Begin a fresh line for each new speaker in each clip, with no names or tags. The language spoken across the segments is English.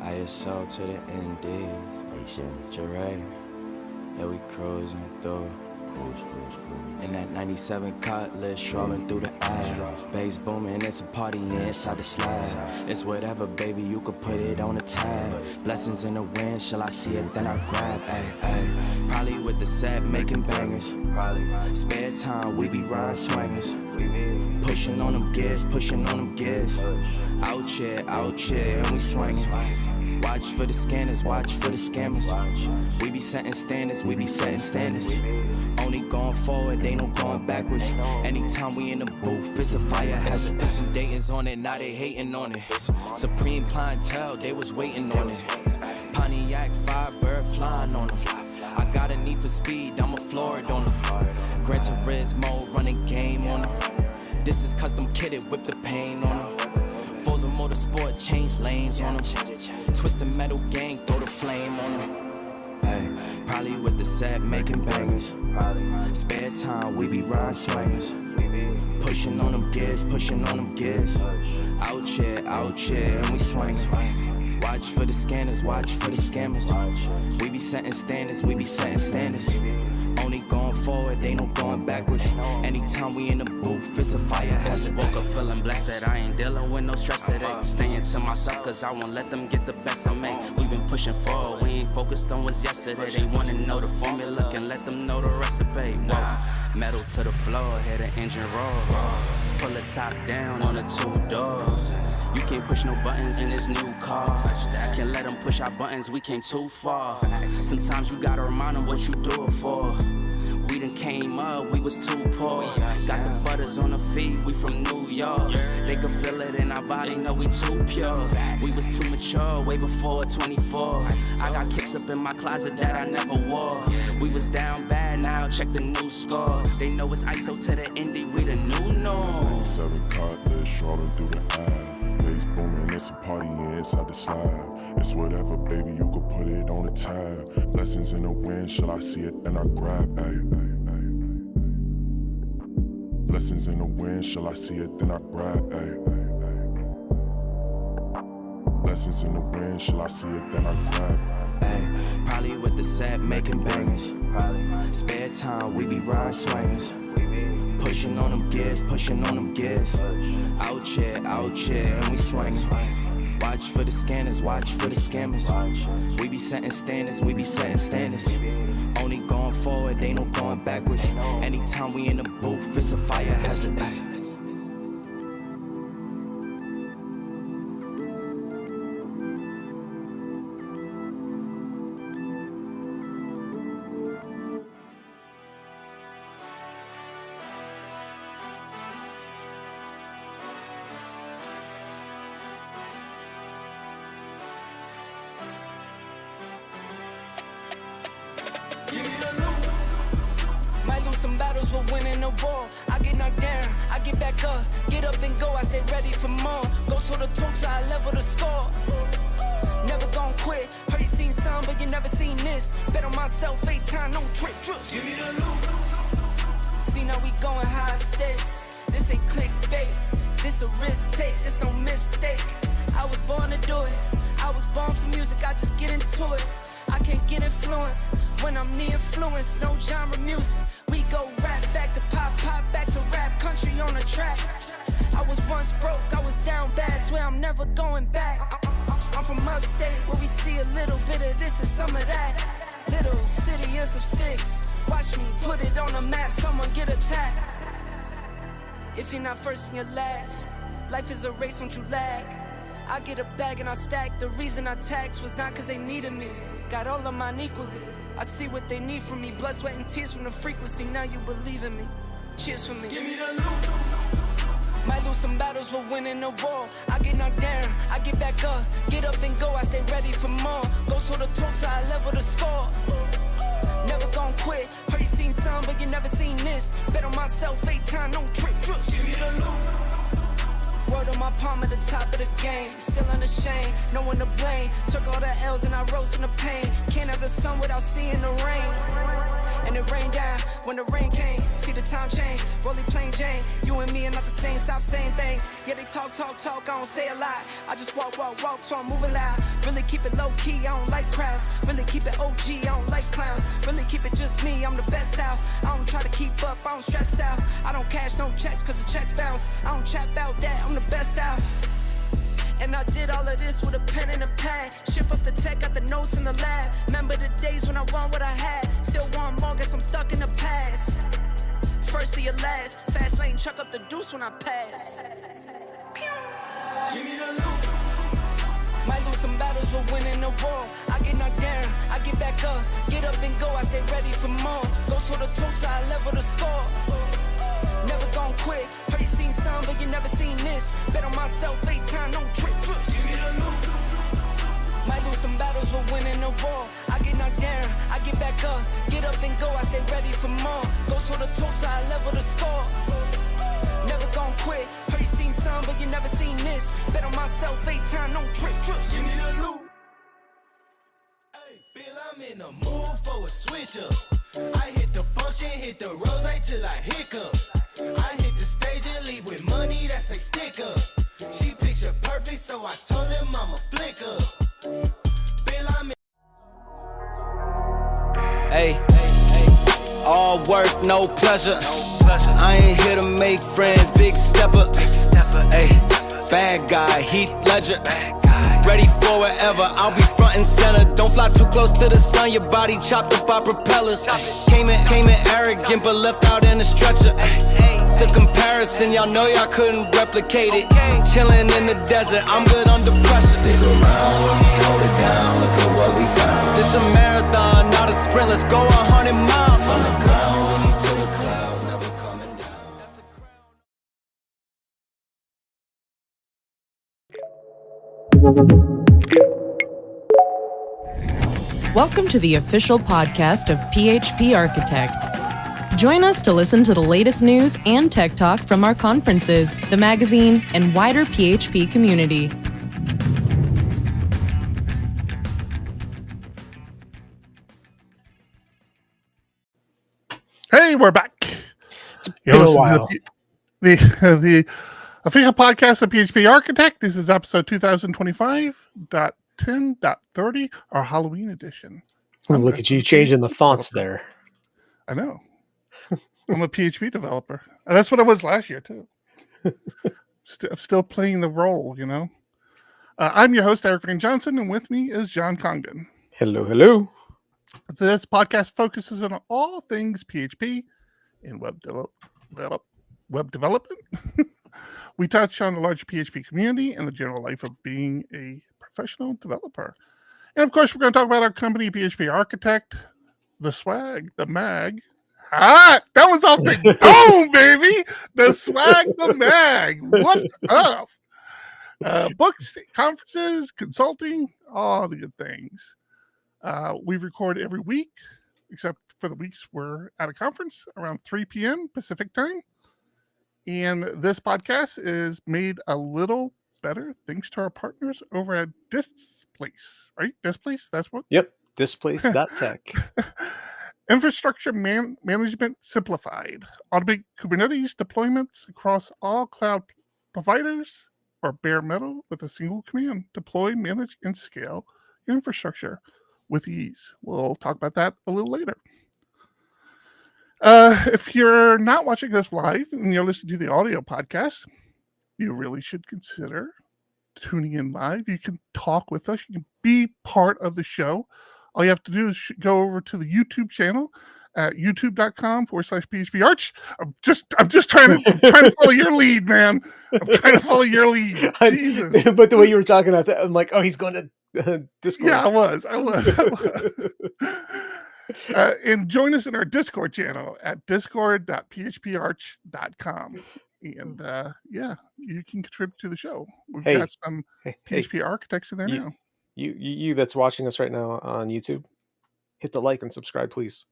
ISO to the NDs. Jeray, yeah, we cruising through. In that 97 Cutlass, strolling through the air. Bass booming, it's a party inside the slab. It's whatever, baby, you could put it on a tab. Blessings in the wind, shall I see it, then I grab. Ay. Probably with the set, making bangers. Spare time, we be ride swingers. Pushing on them gears, pushing on them gears. Out here, and we swinging. Watch for the scanners, watch for the scammers. We be setting standards, we be setting standards. Only going forward, they no going backwards. Anytime we in the booth, it's a fire hazard. Put some Dayton's on it, now they hating on it. Supreme clientele, they was waiting on it. Pontiac, Firebird flying on them. I got a need for speed, I'm a Florida on them. Gran Turismo, running game on them. This is custom kitted, whip the paint on them. Forza Motorsport, change lanes on them. Twist the metal gang, throw the flame on them. Hey, probably with the set, making bangers. Spare time, we be ride swingers. Pushing on them gears, pushing on them gears. Out here, and we swinging. Watch for the scanners, watch for the scammers. We be setting standards, we be setting standards. Only going forward, they no going backwards. Anytime we in the booth, it's a fire hazard.
Woke up feeling blessed, I ain't dealing with no stress today. Staying to myself, cause I won't let them get the best of me. We been pushing forward, we ain't focused on what's yesterday. They wanna know the formula, can let them know the recipe. Whoa, metal to the floor, hear the engine roar. Pull the top down on the two doors. You can't push no buttons in this new car. Can't let them push our buttons, we came too far. Sometimes you gotta remind them what you do it for. We done came up, we was too poor. Got the butters on the feet, we from New York. They can feel it in our body, know we too pure. We was too mature, way before 24. I got kicks up in my closet that I never wore. We was down bad, now check the new score. They know it's ISO to the indie, we the new norm.
97 Cutlass, strolling through the air. Bass booming, it's a party inside the slab. It's whatever, baby, you could put it on a tab. Blessings in the wind, shall I see it, then I grab. Ay. Blessings in the wind, shall I see it, then I grab. Ay. Blessings in the wind, shall I see it, then I grab.
Ay. Probably with the set, making bangers. Spare time, we be ride swingers. Pushing on them gears, pushing on them gears. Out here, and we swinging. Watch for the scanners, watch for the scammers. We be setting standards, we be setting standards. Only going forward, they no going backwards. Anytime we in the booth, it's a fire hazard.
Some battles we're winning the war. I get knocked down, I get back up, get up and go, I stay ready for more. Go toe to toe till I level the score. Never gon' quit. Heard you seen some, but you never seen this. Bet on myself 8 times, no trick. Just give me the loot. See now we going high stakes. This ain't clickbait, this a risk take, this no mistake. I was born to do it, I was born for music, I just get into it. I can't get influence when I'm the influence, no genre music. We go rap back to pop, pop back to rap, country on the track. I was once broke, I was down bad, swear I'm never going back. I'm from upstate, where we see a little bit of this and some of that. Little city and some sticks, watch me put it on the map, someone get attacked. If you're not first, then you're last. Life is a race, don't you lag. I get a bag and I stack, the reason I taxed was not cause they needed me. Got all of mine equally. I see what they need from me. Blood, sweat, and tears from the frequency. Now you believe in me. Cheers for me. Give me the loot. Might lose some battles, but winning the war. I get knocked down, I get back up, get up and go, I stay ready for more. Go toe to toe till I level the score. Never gon' quit. Heard you seen some, but you never seen this. Bet on myself 8 times, no trick. Just give me the loot. Word on my palm at the top of the game. Still unashamed, no one to blame. Took all the L's and I rose from the pain. Can't have the sun without seeing the rain. and it rained down when the rain came. See the time change, rolling plain Jane. You and me are not the same, stop saying things. Yeah, they talk, I don't say a lot. I just walk, so I'm moving loud. Really keep it low key, I don't like crowds. Really keep it OG, I don't like clowns. Really keep it just me, I'm the best out. I don't try to keep up, I don't stress out. I don't cash no checks, cause the checks bounce. I don't chat about that, I'm the best out. And I did all of this with a pen and a pad. Shift up the tech, got the notes in the lab. Remember the days when I want what I had. Still want more, guess I'm stuck in the past. First or your last. Fast lane, chuck up the deuce when I pass. Give me the loot. Might lose some battles, but winning the war. I get knocked down, I get back up. Get up and go, I stay ready for more. Go to the total, I level the score. Never gon' quit. Heard you seen some, but you never seen this. Bet on myself 8 times, no trick. Give me the loot. Might lose some battles, but winning the war. I get knocked down, I get back up. Get up and go, I stay ready for more. Go to the total, I level the score. Never gon' quit. Heard you seen some, but you never seen this. Bet on myself 8 times, no trick. Give me the loot. Hey, feel I'm in the mood for a switch up. I hit the function, hit the rose till I hiccup. I hit the stage and leave with money that's a stick up. She picture perfect, so I told him I'm a flick up. Bill, I'm in.
Hey, all work, no pleasure. I ain't here to make friends, big stepper. Hey, bad guy, Heath Ledger. Ready for wherever, I'll be front and center. Don't fly too close to the sun, your body chopped up by propellers. Came in arrogant, but left out in a stretcher. The comparison, y'all know y'all couldn't replicate it. Chilling in the desert, I'm good under pressure. Stick around, let me hold it down, look at what we found. This a marathon, not a sprint, let's go 100 miles. From the ground, we to the clouds, never coming down. That's the crown.
Welcome to the official podcast of PHP Architect. Join us to listen to the latest news and tech talk from our conferences, the magazine, and wider PHP community.
Hey, we're back.
It's been a while.
The official podcast of PHP Architect. This is episode 2025.10.30, our Halloween edition.
Look at you changing the fonts there.
I know. I'm a PHP developer. And that's what I was last year, too. I'm still playing the role, you know. I'm your host, Eric Van Johnson, and with me is John Congdon.
Hello, hello.
This podcast focuses on all things PHP and web development. We touch on the larger PHP community and the general life of being a professional developer. And of course, we're going to talk about our company, PHP Architect, the swag, the mag. That was off the dome, baby. The swag, the mag. What's up? Books, conferences, consulting, all the good things. We record every week, except for the weeks we're at a conference around 3 p.m. Pacific time. And this podcast is made a little better thanks to our partners over at Displace, right? Displace, that's what?
Yep, Displace.tech.
Infrastructure management simplified. Automate Kubernetes deployments across all cloud providers or bare metal with a single command. Deploy, manage, and scale your infrastructure with ease. We'll talk about that a little later. If you're not watching us live and you're listening to the audio podcast, you really should consider tuning in live. You can talk with us. You can be part of the show. All you have to do is go over to the YouTube channel at youtube.com/PHP Arch. I'm just trying to follow your lead, man. I'm trying to follow your lead. Jesus.
But the way you were talking, I'm like, oh, he's going to Discord.
Yeah, I was. And join us in our Discord channel at discord.phparch.com. And yeah, you can contribute to the show. We've got some PHP architects in there now.
You that's watching us right now on YouTube, hit the like and subscribe, please.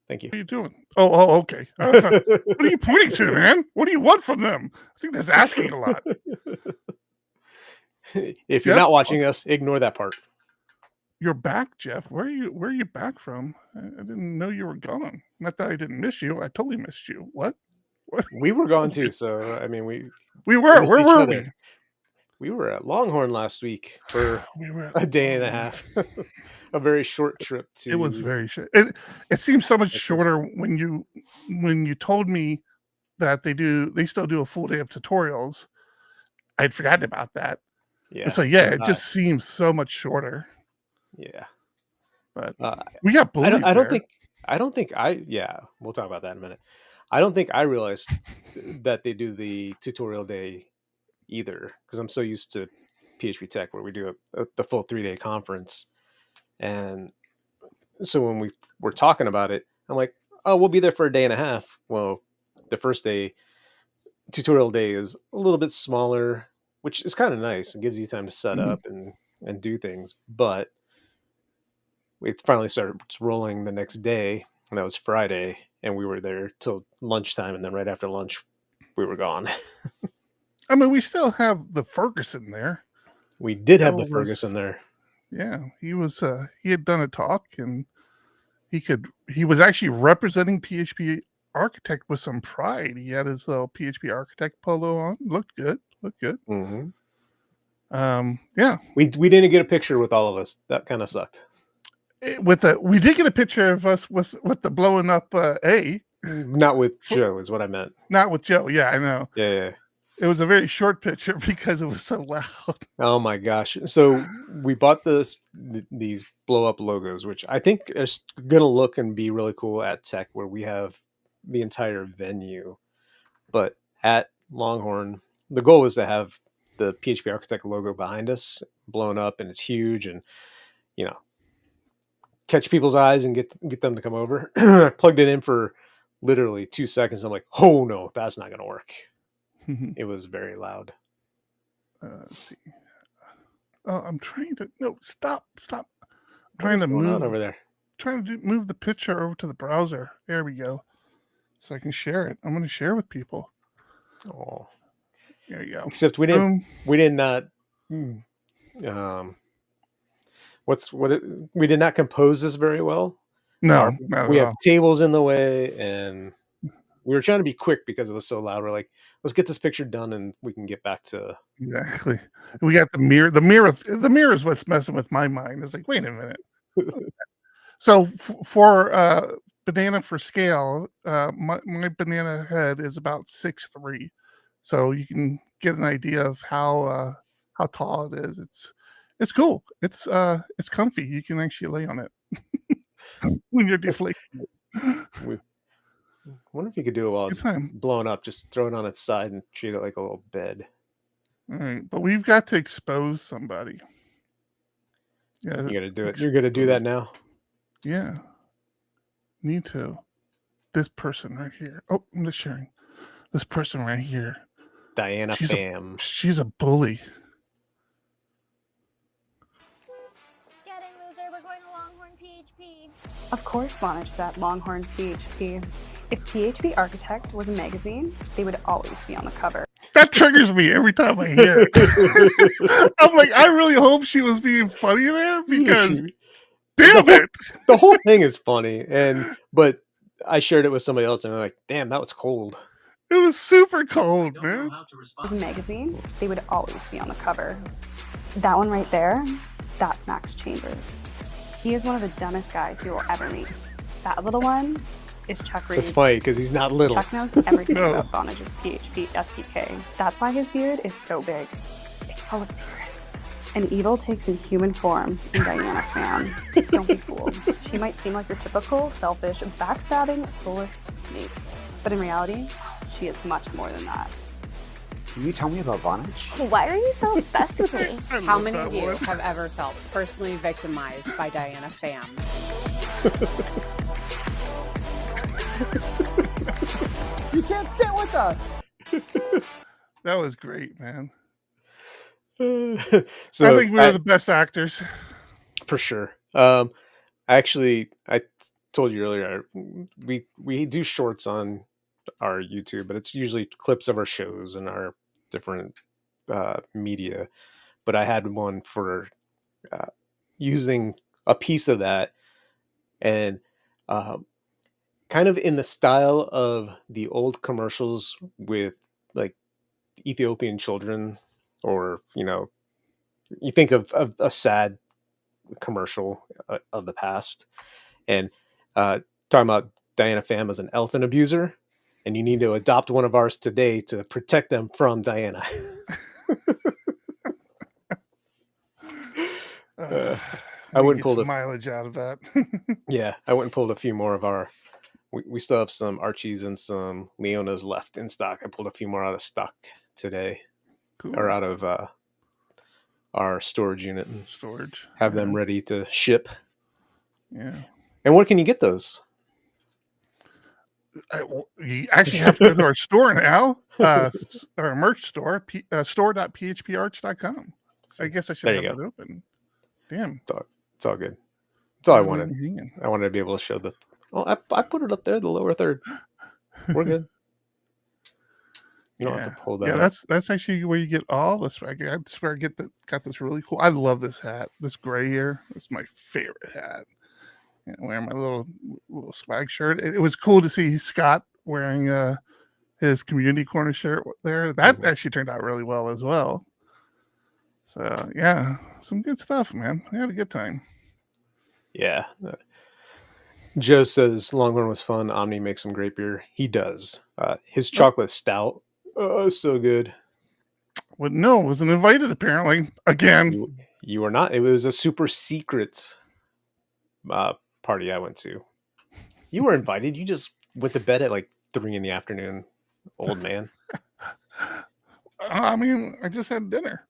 Thank you.
What are you doing? Oh, okay. What are you pointing to, man? What do you want from them? I think that's asking a lot.
If you're not watching us, ignore that part.
you're back, Jeff. Where are you back from? I didn't know you were gone. Not that I didn't miss you. I totally missed you. What?
We were gone too, so I mean, we
were.
missed
Where
each
were
other.
we?
We were at Longhorn last week for
We were
a day and a half. A very short trip to.
It was very short. It seems so much
Texas.
shorter when you told me that they still do a full day of tutorials. I'd forgotten about that.
Yeah.
And so it just seems so much shorter.
Yeah.
But we got bullied.
I don't think we'll talk about that in a minute. I don't think I realized that they do the tutorial day either, because I'm so used to PHP Tech where we do the full 3-day conference. And so when we were talking about it, I'm like, oh, we'll be there for a day and a half. Well, the first day, tutorial day, is a little bit smaller, which is kind of nice. It gives you time to set up and do things. But we finally started rolling the next day, and that was Friday, and we were there till lunchtime, and then right after lunch, we were gone.
I mean, we still have the Ferguson there.
We did have the Ferguson there.
Yeah, he was. He had done a talk, and he was actually representing PHP Architect with some pride. He had his little PHP Architect polo on. Looked good.
Mm-hmm.
Yeah.
We didn't get a picture with all of us. That kind of sucked.
We did get a picture of us with the blowing up A.
Not with Joe is what I meant.
Not with Joe. Yeah, I know.
Yeah.
It was a very short picture because it was so loud.
Oh my gosh. So we bought these blow up logos, which I think is going to look and be really cool at Tech, where we have the entire venue. But at Longhorn, the goal was to have the PHP Architect logo behind us blown up, and it's huge, and catch people's eyes and get them to come over. I plugged it in for literally 2 seconds. I'm like, oh no, that's not going to work. It was very loud.
Let's see. Oh, I'm trying to. No, stop. I'm
trying to move over there.
Trying to move the picture over to the browser. There we go. So I can share it. I'm going to share with people.
Oh,
there you go.
Except we didn't. We did not. We did not compose this very well.
No,
we have tables in the way, and we were trying to be quick because it was so loud. We're like, let's get this picture done, and we can get back to
exactly. We got the mirror. The mirror is what's messing with my mind. It's like, wait a minute. So for banana for scale, my banana head is about 6'3", so you can get an idea of how tall it is. It's cool. It's comfy. You can actually lay on it when you're deflating.
I wonder if you could do it while it's blown up. Just throw it on its side and treat it like a little bed.
All right, but we've got to expose somebody. Yeah,
you got to do it. You're going to do that now.
Yeah, need to. This person right here. Oh, I'm just sharing. This person right here.
Diana Pham.
She's a bully.
We're going to Longhorn PHP.
Of course, Vonage is at Longhorn PHP. If PHP Architect was a magazine, they would always be on the cover.
That triggers me every time I hear it. I'm like, I really hope she was being funny there because, damn it,
the whole thing is funny. But I shared it with somebody else, and I'm like, damn, that was cold.
It was super cold, man.
As a magazine, they would always be on the cover. That one right there, that's Max Chambers. He is one of the dumbest guys you will ever meet. That little one is Chuck Reed.
It's funny because he's not little.
Chuck knows everything about Vonage's PHP SDK. That's why his beard is so big. It's full of secrets. An evil takes in human form in Diana Pham. Don't be fooled. She might seem like your typical, selfish, backstabbing, soulless snake. But in reality, she is much more than that.
Can you tell me about Vonage?
Why are you so obsessed with me?
How many of you have ever felt personally victimized by Diana Pham?
You can't sit with us.
That was great, man.
So
I think we were the best actors.
For sure. Actually, I told you earlier, we do shorts on our YouTube, but it's usually clips of our shows and our different media. But I had one for using a piece of that, and kind of in the style of the old commercials with like Ethiopian children, or you think of a sad commercial of the past, and talking about Diana Pham as an elephant abuser, and you need to adopt one of ours today to protect them from Diana. I wouldn't
get
pull
some mileage out of that.
Yeah, I went and pulled a few more of our. We still have some Archies and some Leonas left in stock. I pulled a few more out of stock today,
Cool.
or out of our storage unit, and
Storage.
have them ready to ship.
Yeah.
And where can you get those?
You actually have to go to our store now, our merch store, store.phparch.com. I guess I should
There
have
you
it
go.
open. Damn.
It's all good. That's all I
Let
wanted.
me hang
I wanted to be able to show the. Oh, I put it up there, the lower third. We're good. You don't have to pull that.
Yeah,
up.
that's actually where you get all the swag. I swear, got this really cool. I love this hat. This gray here. It's my favorite hat. And wearing my little swag shirt. It was cool to see Scott wearing his community corner shirt there. That actually turned out really well as well. So yeah, some good stuff, man. I had a good time.
Yeah. Joe says Longhorn was fun. Omni makes some great beer. He does. His chocolate stout, so good.
Well, no, wasn't invited apparently. Again,
you were not. It was a super secret party I went to. You were invited. You just went to bed at like 3 p.m, old man.
I mean, I just had dinner.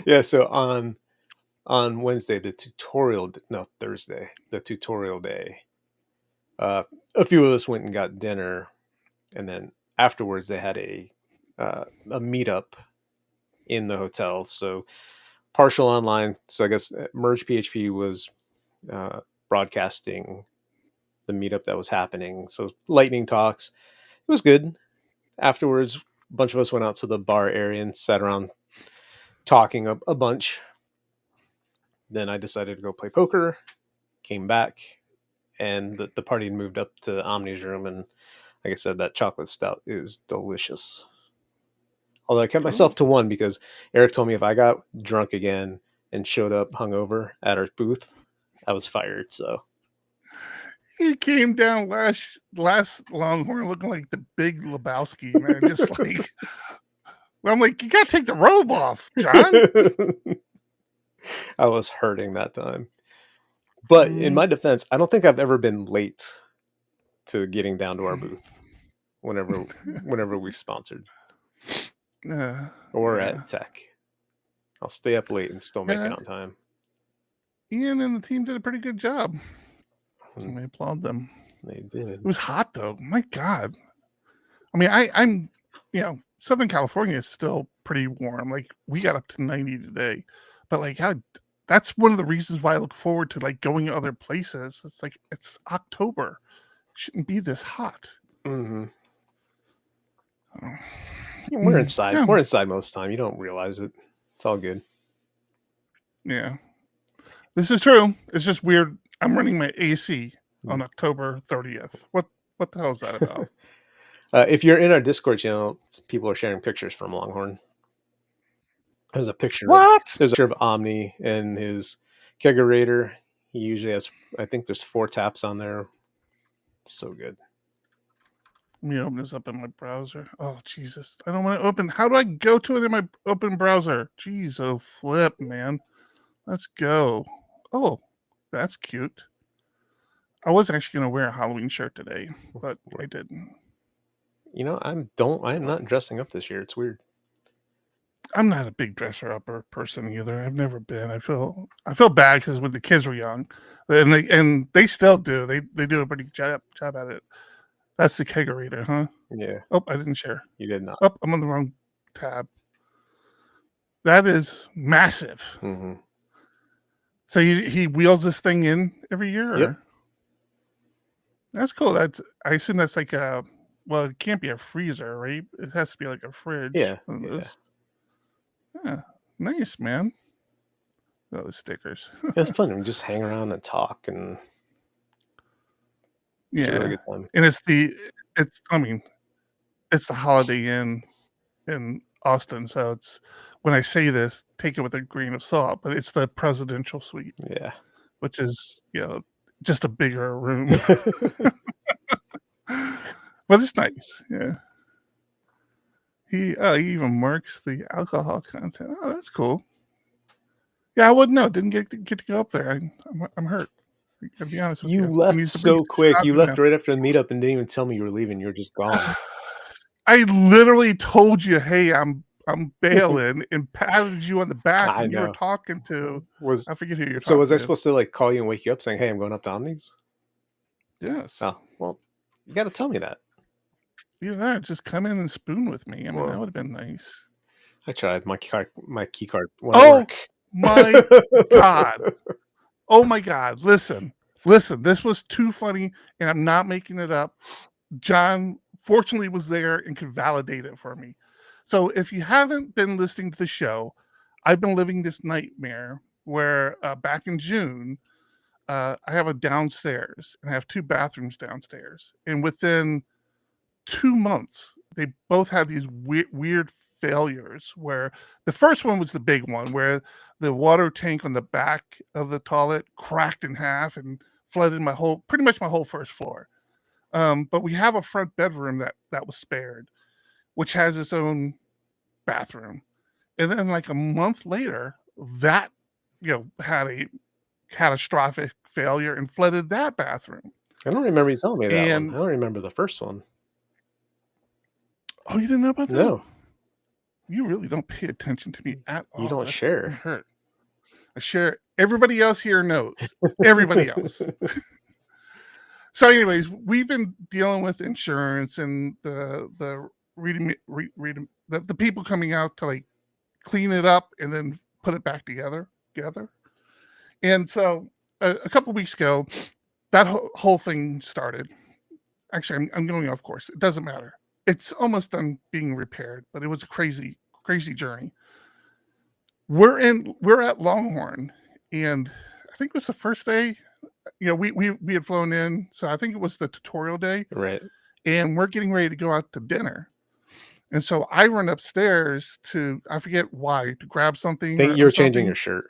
Yeah, so on Wednesday, Thursday, the tutorial day, a few of us went and got dinner, and then afterwards they had a meetup in the hotel. So partial online. So I guess Merge PHP was broadcasting the meetup that was happening. So lightning talks. It was good. Afterwards, a bunch of us went out to the bar area and sat around talking a bunch. Then I decided to go play poker, came back, and the party had moved up to Omni's room. And like I said, that chocolate stout is delicious. Although I kept myself to one because Eric told me if I got drunk again and showed up hungover at our booth, I was fired. So
He came down last Longhorn looking like the Big Lebowski, man. Just like, I'm like, you gotta take the robe off, John.
I was hurting that time. But in my defense, I don't think I've ever been late to getting down to our booth whenever we sponsored. Or at Tech. I'll stay up late and still make it on time.
Ian and the team did a pretty good job. So I applaud them.
They did.
It was hot though. My God. I mean, I'm Southern California is still pretty warm. Like we got up to 90 today. But like that's one of the reasons why I look forward to like going to other places. It's like it's October. It shouldn't be this hot.
Mm-hmm. We're inside. Yeah. We're inside most of the time. You don't realize it. It's all good.
Yeah. This is true. It's just weird. I'm running my AC on October 30th. What the hell is that about?
If you're in our Discord channel, people are sharing pictures from Longhorn. There's a picture. There's a picture of Omni and his kegerator. He usually has, I think there's 4 taps on there. It's so good.
Let me open this up in my browser. Oh, Jesus. I don't want to open. How do I go to it in my open browser? Jeez, oh, flip, man. Let's go. Oh, that's cute. I was actually going to wear a Halloween shirt today, but I didn't.
I'm not dressing up this year. It's weird.
I'm not a big dresser upper person either. I've never been. I feel bad because when the kids were young, and they still do. They do a pretty job at it. That's the kegerator, huh?
Yeah.
Oh, I didn't share.
You did not.
Oh, I'm on the wrong tab. That is massive.
Mm-hmm.
So he wheels this thing in every year?
Yep.
That's cool. I assume that's like it can't be a freezer, right? It has to be like a fridge.
Yeah.
Yeah. Nice, man. Oh, the stickers.
It's fun. We just hang around and talk, and it's a really good time.
And it's the Holiday Inn in Austin, so it's, when I say this, take it with a grain of salt, but it's the presidential suite.
Yeah.
Which is, just a bigger room. But it's nice. Yeah. He even marks the alcohol content. Oh, that's cool. Yeah, I wouldn't know. Didn't get to go up there. I'm hurt. I gotta be honest with you.
You left so quick. You left right after the meetup and didn't even tell me you were leaving. You were just gone.
I literally told you, hey, I'm bailing, and patted you on the back. And you were talking to, I forget who you're talking to.
So was I supposed to like call you and wake you up saying, hey, I'm going up to Omni's?
Yes.
Oh, well, you got to tell me that.
Either that, just come in and spoon with me. I mean, that would have been nice.
I tried. My key card.
Oh my God. Oh my God. Listen, this was too funny, and I'm not making it up. John fortunately was there and could validate it for me. So if you haven't been listening to the show, I've been living this nightmare where back in June, I have a downstairs, and I have 2 bathrooms downstairs. And within 2 months, they both had these weird failures, where the first one was the big one, where the water tank on the back of the toilet cracked in half and flooded pretty much my whole first floor. But we have a front bedroom that was spared, which has its own bathroom. And then like a month later, that had a catastrophic failure and flooded that bathroom.
I don't remember you telling me that one. I don't remember the first one.
Oh, you didn't know about that?
No.
You really don't pay attention to me at all.
You don't share.
Hurt. I share. Everybody else here knows. Everybody else. So anyways, we've been dealing with insurance and the people coming out to like clean it up and then put it back together. And so a couple weeks ago, that whole thing started. Actually, I'm going off course. It doesn't matter. It's almost done being repaired, but it was a crazy journey. We're at Longhorn, and I think it was the first day. We had flown in, so I think it was the tutorial day.
Right.
And we're getting ready to go out to dinner. And so I run upstairs I forget why, to grab something.
I think you were changing your shirt.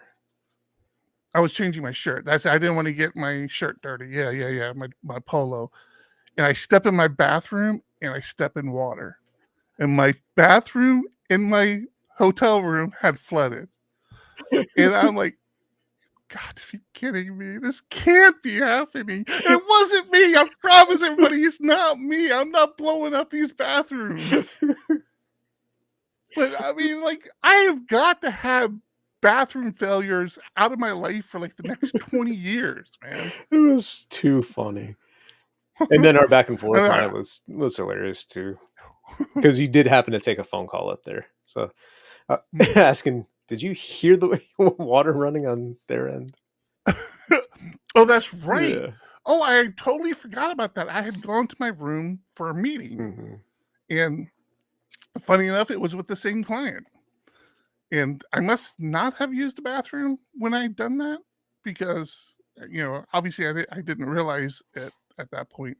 I was changing my shirt. I didn't want to get my shirt dirty. Yeah. My polo. And I step in my bathroom and I step in water. And my bathroom in my hotel room had flooded. And I'm like, God, if you're kidding me, this can't be happening. It wasn't me. I promise everybody, it's not me. I'm not blowing up these bathrooms. But I mean, like, I have got to have bathroom failures out of my life for like the next 20 years, man.
It was too funny. And then our back and forth on it was hilarious too. Because you did happen to take a phone call up there. So asking, did you hear the water running on their end?
Oh, that's right.
Yeah.
Oh, I totally forgot about that. I had gone to my room for a meeting.
Mm-hmm.
And funny enough, it was with the same client. And I must not have used the bathroom when I'd done that because, obviously I didn't realize it at that point.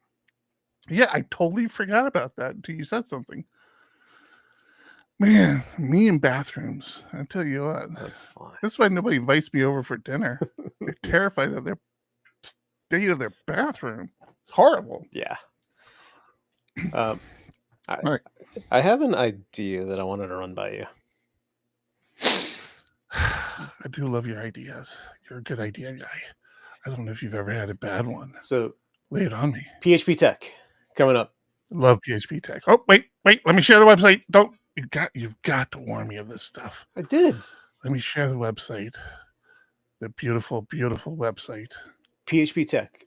Yeah, I totally forgot about that until you said something. Man, me and bathrooms. I tell you what.
That's fine.
That's why nobody invites me over for dinner. They're terrified of their state of their bathroom. It's horrible.
Yeah. I have an idea that I wanted to run by you.
I do love your ideas. You're a good idea guy. I don't know if you've ever had a bad one.
So
lay it on me.
PHP Tech coming up.
Love PHP Tech. Oh, wait. Let me share the website. You've got to warn me of this stuff.
I did.
Let me share the website. The beautiful, beautiful website.
PHP Tech.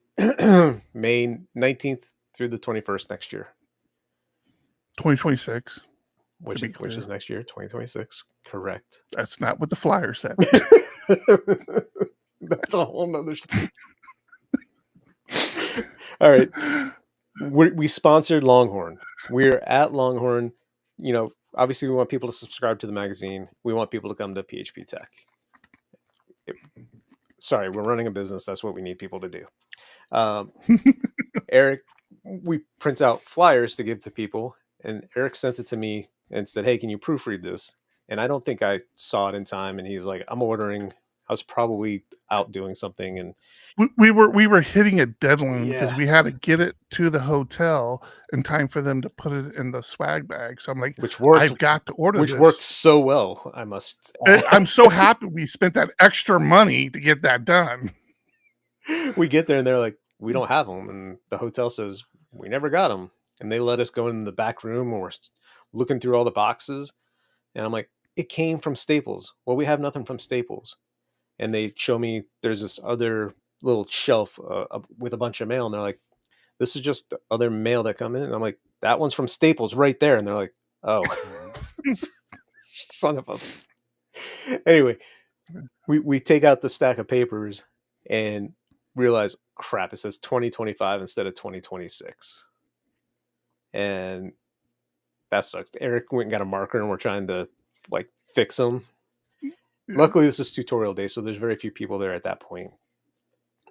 May 19th through the 21st next year.
2026.
Which is next year, 2026. Correct.
That's not what the flyer said.
That's a whole nother thing. All right. We sponsored Longhorn. We're at Longhorn. obviously we want people to subscribe to the magazine. We want people to come to PHP Tech. Sorry, we're running a business. That's what we need people to do. Eric, we print out flyers to give to people, and Eric sent it to me and said, "Hey, can you proofread this?" And I don't think I saw it in time. And he's like, "I'm ordering." I was probably out doing something, and
we were hitting a deadline because we had to get it to the hotel in time for them to put it in the swag bag. So I'm like,
which worked.
I've got to order
which
this.
worked so well. I must.
I'm so happy we spent that extra money to get that done.
We get there and they're like, "We don't have them," and the hotel says, "We never got them." And they let us go in the back room and we're looking through all the boxes, and I'm like, "It came from Staples." "Well, we have nothing from Staples." And they show me there's this other little shelf with a bunch of mail, and they're like, "This is just the other mail that come in." And I'm like, "That one's from Staples right there." And they're like, "Oh." Son of a. Anyway, we take out the stack of papers and realize, crap, it says 2025 instead of 2026. And that sucks. Eric went and got a marker, and we're trying to fix them. Luckily, this is tutorial day, so there's very few people there at that point.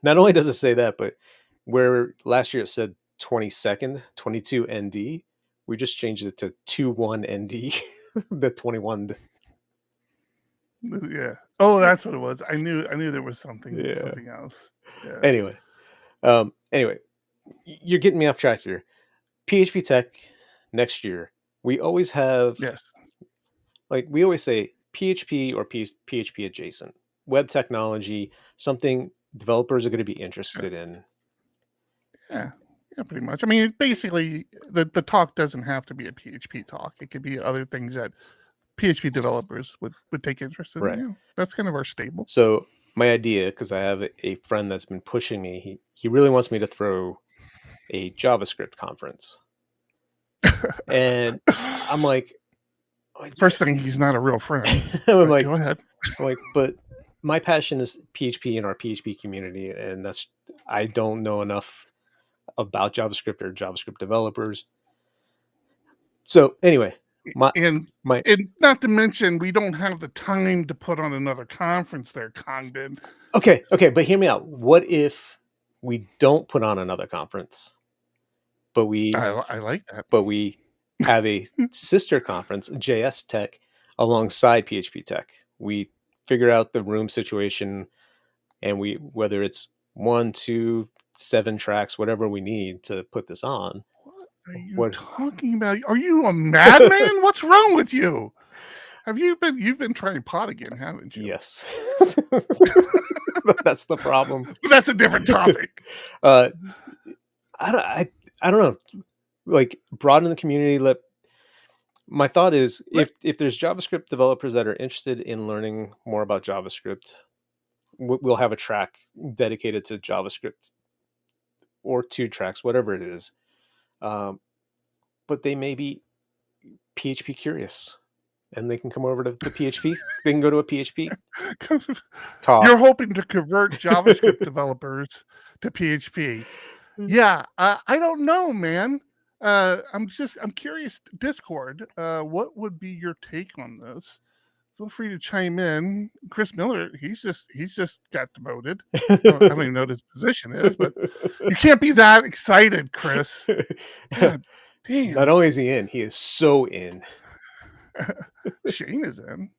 Not only does it say that, but where last year it said 22nd, 22 ND, we just changed it to 21 ND, the 21.
Yeah. Oh, that's what it was. I knew there was something else. Yeah.
Anyway, you're getting me off track here. PHP Tech next year. We always have we always say PHP or PHP adjacent, web technology, something developers are going to be interested in.
Yeah, pretty much. I mean, basically, the talk doesn't have to be a PHP talk. It could be other things that PHP developers would take interest in.
Right.
Yeah, that's kind of our stable.
So my idea, because I have a friend that's been pushing me, he really wants me to throw a JavaScript conference. And I'm like,
first thing, he's not a real friend.
I'm like,
go ahead.
I'm like, but my passion is PHP and our PHP community, and I don't know enough about JavaScript or JavaScript developers. So anyway,
and not to mention, we don't have the time to put on another conference there, Congdon.
Okay, but hear me out. What if we don't put on another conference, but
I like that.
But we have a sister conference, JS Tech, alongside PHP Tech. We figure out the room situation, and whether it's 1, 2, 7 tracks, whatever we need to put this on.
What are you talking about? Are you a madman? What's wrong with you? You've been trying pot again, haven't you?
Yes. That's the problem.
That's a different topic.
I don't know. Broaden the community. My thought is, if there's JavaScript developers that are interested in learning more about JavaScript, we'll have a track dedicated to JavaScript, or 2 tracks, whatever it is. But they may be PHP curious, and they can come over to PHP. They can go to a PHP talk.
You're hoping to convert JavaScript developers to PHP. Yeah, I don't know, man. I'm curious. Discord, what would be your take on this? Feel free to chime in. Chris Miller, he's just got demoted. I don't even know what his position is, but you can't be that excited, Chris. God damn.
Not only is he in, he is so in.
Shane is in.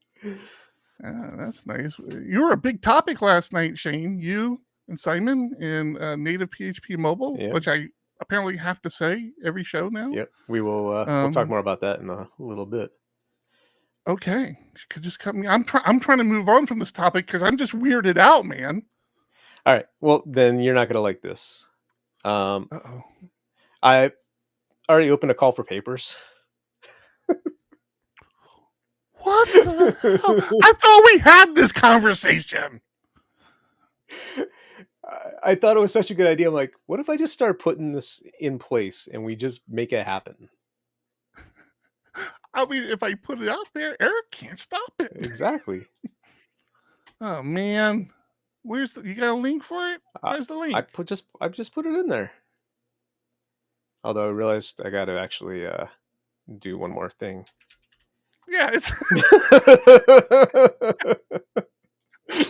That's nice. You were a big topic last night, Shane. You and Simon in native PHP mobile, which I apparently have to say every show now.
Yep, we will. We'll talk more about that in a little bit.
Okay, you could just cut me. I'm trying to move on from this topic because I'm just weirded out, man.
All right, well then you're not gonna like this.
Uh-oh.
I already opened a call for papers.
What the hell? I thought we had this conversation.
I thought it was such a good idea. I'm like, what if I just start putting this in place and we just make it happen?
I mean, if I put it out there, Eric can't stop it.
Exactly.
Oh man, you got a link for it? Where's the link?
I just put it in there. Although I realized I got to actually do one more thing.
Yeah, it's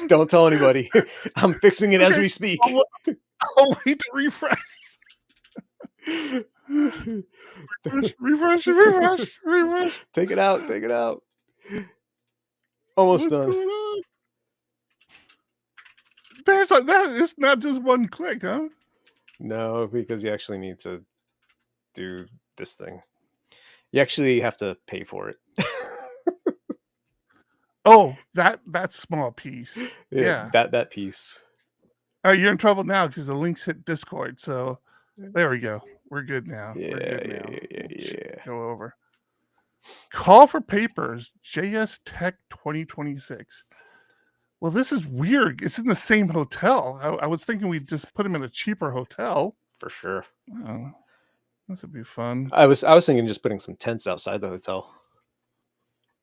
Don't tell anybody. I'm fixing it as we speak.
I'll wait to refresh. Refresh.
Take it out. Almost
What's
done.
going on? There's like that. It's not just one click, huh?
No, because you actually need to do this thing. You actually have to pay for it.
Oh, that small piece. Yeah.
That piece.
Oh, you're in trouble now because the links hit Discord. So there we go. We're good now.
Yeah.
Go over. Call for papers. JS Tech 2026. Well, this is weird. It's in the same hotel. I was thinking we'd just put him in a cheaper hotel.
For sure.
Oh, this would be fun.
I was thinking just putting some tents outside the hotel.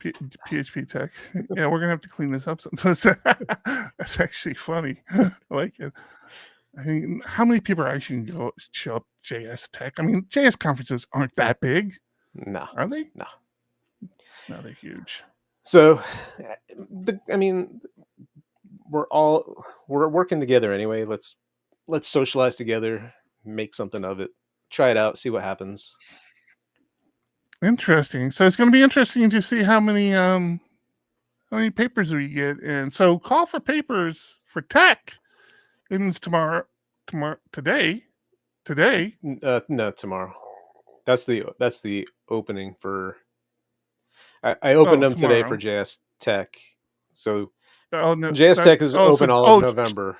PHP Tech. Yeah, we're gonna have to clean this up. That's actually funny. I like it. I mean, how many people are actually going to show up JS Tech? I mean, JS conferences aren't that big.
No.
Are they?
No.
No, they're huge.
So, I mean, we're working together anyway. Let's socialize together, make something of it, try it out, see what happens.
Interesting. So it's going to be interesting to see how many papers we get. And so call for papers for tech ends today.
No, tomorrow. That's the opening for. I opened them
tomorrow.
today for JS Tech. So
JS
Tech is open all of November.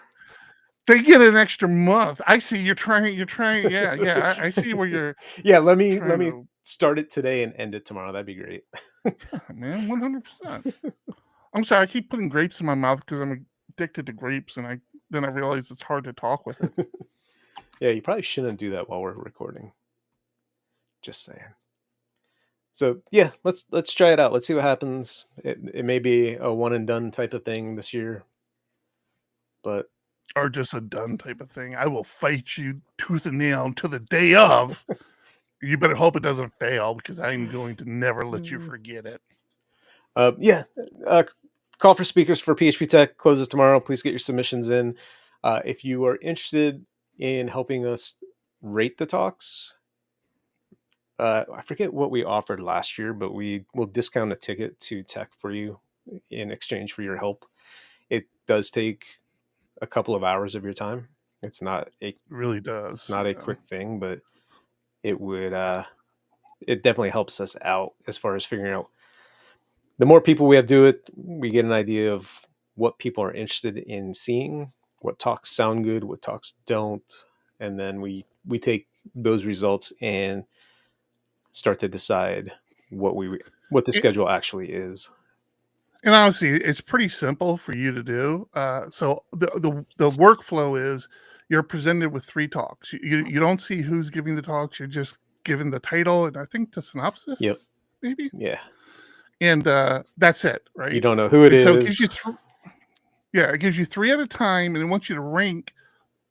They get an extra month. I see you're trying. Yeah. I see where you're.
Yeah, let me start it today and end it tomorrow. That'd be great.
Man, 100%. I'm sorry. I keep putting grapes in my mouth because I'm addicted to grapes, and I realize it's hard to talk with it.
Yeah, you probably shouldn't do that while we're recording. Just saying. So yeah, let's try it out. Let's see what happens. It may be a one and done type of thing this year, but
or just a done type of thing. I will fight you tooth and nail until the day of. You better hope it doesn't fail because I'm going to never let you forget it.
Call for speakers for PHP Tech closes tomorrow. Please get your submissions in. If you are interested in helping us rate the talks, I forget what we offered last year, but we will discount a ticket to Tech for you in exchange for your help. It does take a couple of hours of your time. It's not it
really does.
It's not a quick thing, but it would it definitely helps us out as far as figuring out. The more people we have do it, we get an idea of what people are interested in seeing, what talks sound good, what talks don't, and then we take those results and start to decide what the schedule actually is.
And honestly, it's pretty simple for you to do. So the workflow is you're presented with 3 talks. You don't see who's giving the talks. You're just given the title and I think the synopsis.
Yep.
Maybe.
Yeah.
And that's it, right?
You don't know who it is.
So it gives you it gives you 3 at a time, and it wants you to rank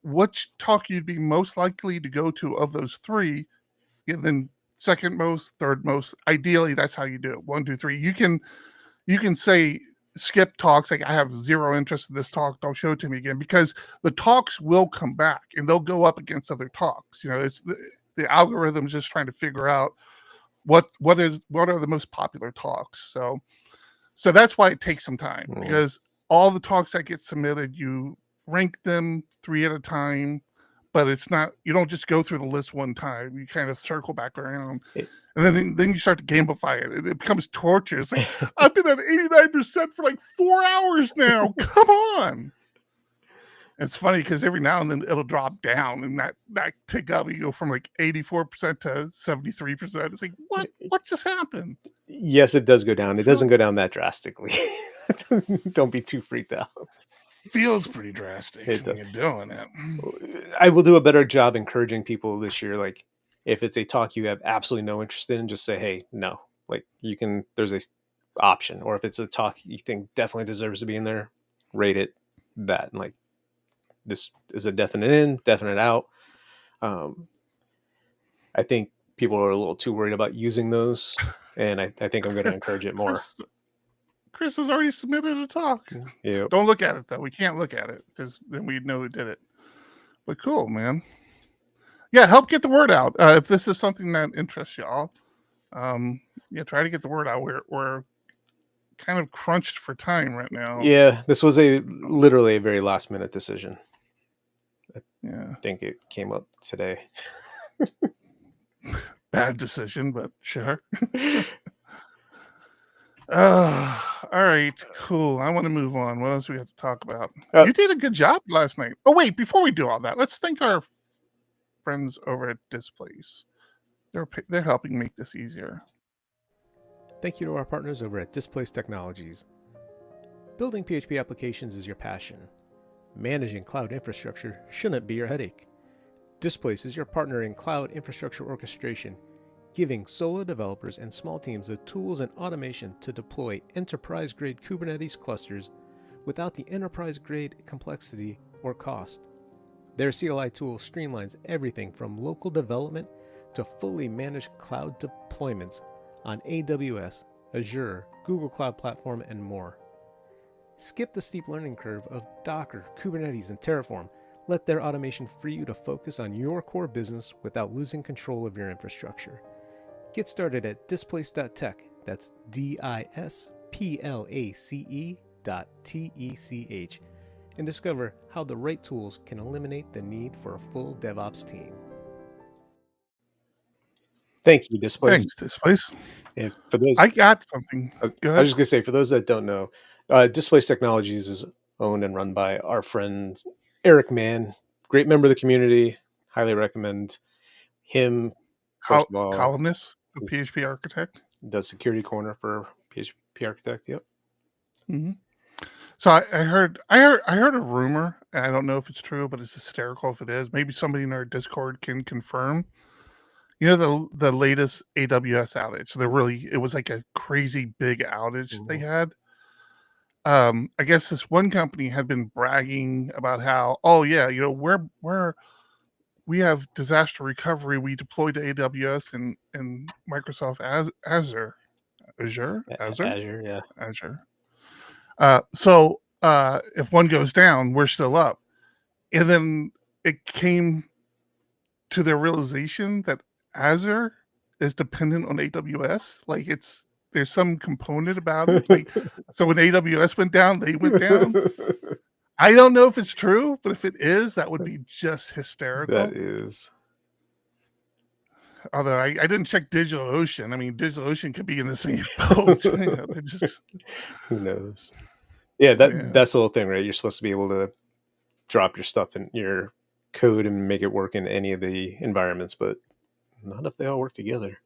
which talk you'd be most likely to go to of those 3, and then second most, third most. Ideally, that's how you do it. 1, 2, 3. You can say skip talks, like I have zero interest in this talk, don't show it to me again, because the talks will come back and they'll go up against other talks. You know, it's the algorithm's just trying to figure out what are the most popular talks. So that's why it takes some time, because all the talks that get submitted, you rank them 3 at a time, but it's not, you don't just go through the list one time. You kind of circle back around. And then you start to gamify it. It becomes torture. It's like, I've been at 89% for like 4 hours now. Come on. It's funny because every now and then it'll drop down and that tick up. You go from like 84% to 73%. It's like, what just happened?
Yes, it does go down. It doesn't go down that drastically. Don't be too freaked out.
Feels pretty drastic when you're doing it.
I will do a better job encouraging people this year. Like, if it's a talk you have absolutely no interest in, just say, hey, no. Like, there's a option. Or if it's a talk you think definitely deserves to be in there, rate it that. And like, this is a definite in, definite out. I think people are a little too worried about using those, and I think I'm going to encourage it more.
Chris has already submitted a talk.
Yeah.
Don't look at it though. We can't look at it because then we'd know who did it. But cool, man. Yeah, help get the word out. If this is something that interests y'all, try to get the word out. We're kind of crunched for time right now.
Yeah, this was literally a very last minute decision.
I
think it came up today.
Bad decision, but sure. All right, cool. I want to move on. What else do we have to talk about? You did a good job last night. Oh, wait, before we do all that, let's thank our friends over at Displace. They're helping make this easier.
Thank you to our partners over at Displace Technologies. Building PHP applications is your passion. Managing cloud infrastructure shouldn't be your headache. Displace is your partner in cloud infrastructure orchestration, giving solo developers and small teams the tools and automation to deploy enterprise-grade Kubernetes clusters without the enterprise-grade complexity or cost. Their CLI tool streamlines everything from local development to fully managed cloud deployments on AWS, Azure, Google Cloud Platform, and more. Skip the steep learning curve of Docker, Kubernetes, and Terraform. Let their automation free you to focus on your core business without losing control of your infrastructure. Get started at displace.tech. That's displace.tech, and discover how the right tools can eliminate the need for a full DevOps team. Thank you, Displace.
Thanks, Displace.
And for those,
I got something.
I was just going to say, for those that don't know, Displace Technologies is owned and run by our friend Eric Mann, great member of the community. Highly recommend him. First of all,
columnist of PHP Architect.
Does security corner for PHP Architect. Yep.
Mm-hmm. So I heard a rumor. And I don't know if it's true, but it's hysterical if it is. Maybe somebody in our Discord can confirm. You know, the latest AWS outage. It was like a crazy big outage they had. I guess this one company had been bragging about how, we have disaster recovery. We deployed to AWS and Microsoft Azure. Azure,
yeah.
Azure. So if one goes down, we're still up. And then it came to their realization that Azure is dependent on AWS. Like there's some component about it. Like, so when AWS went down, they went down. I don't know if it's true, but if it is, that would be just hysterical.
That is.
Although I didn't check DigitalOcean. I mean, DigitalOcean could be in the same boat. They're just...
Who knows? Yeah, that's the whole thing, right? You're supposed to be able to drop your stuff in your code and make it work in any of the environments, but not if they all work together.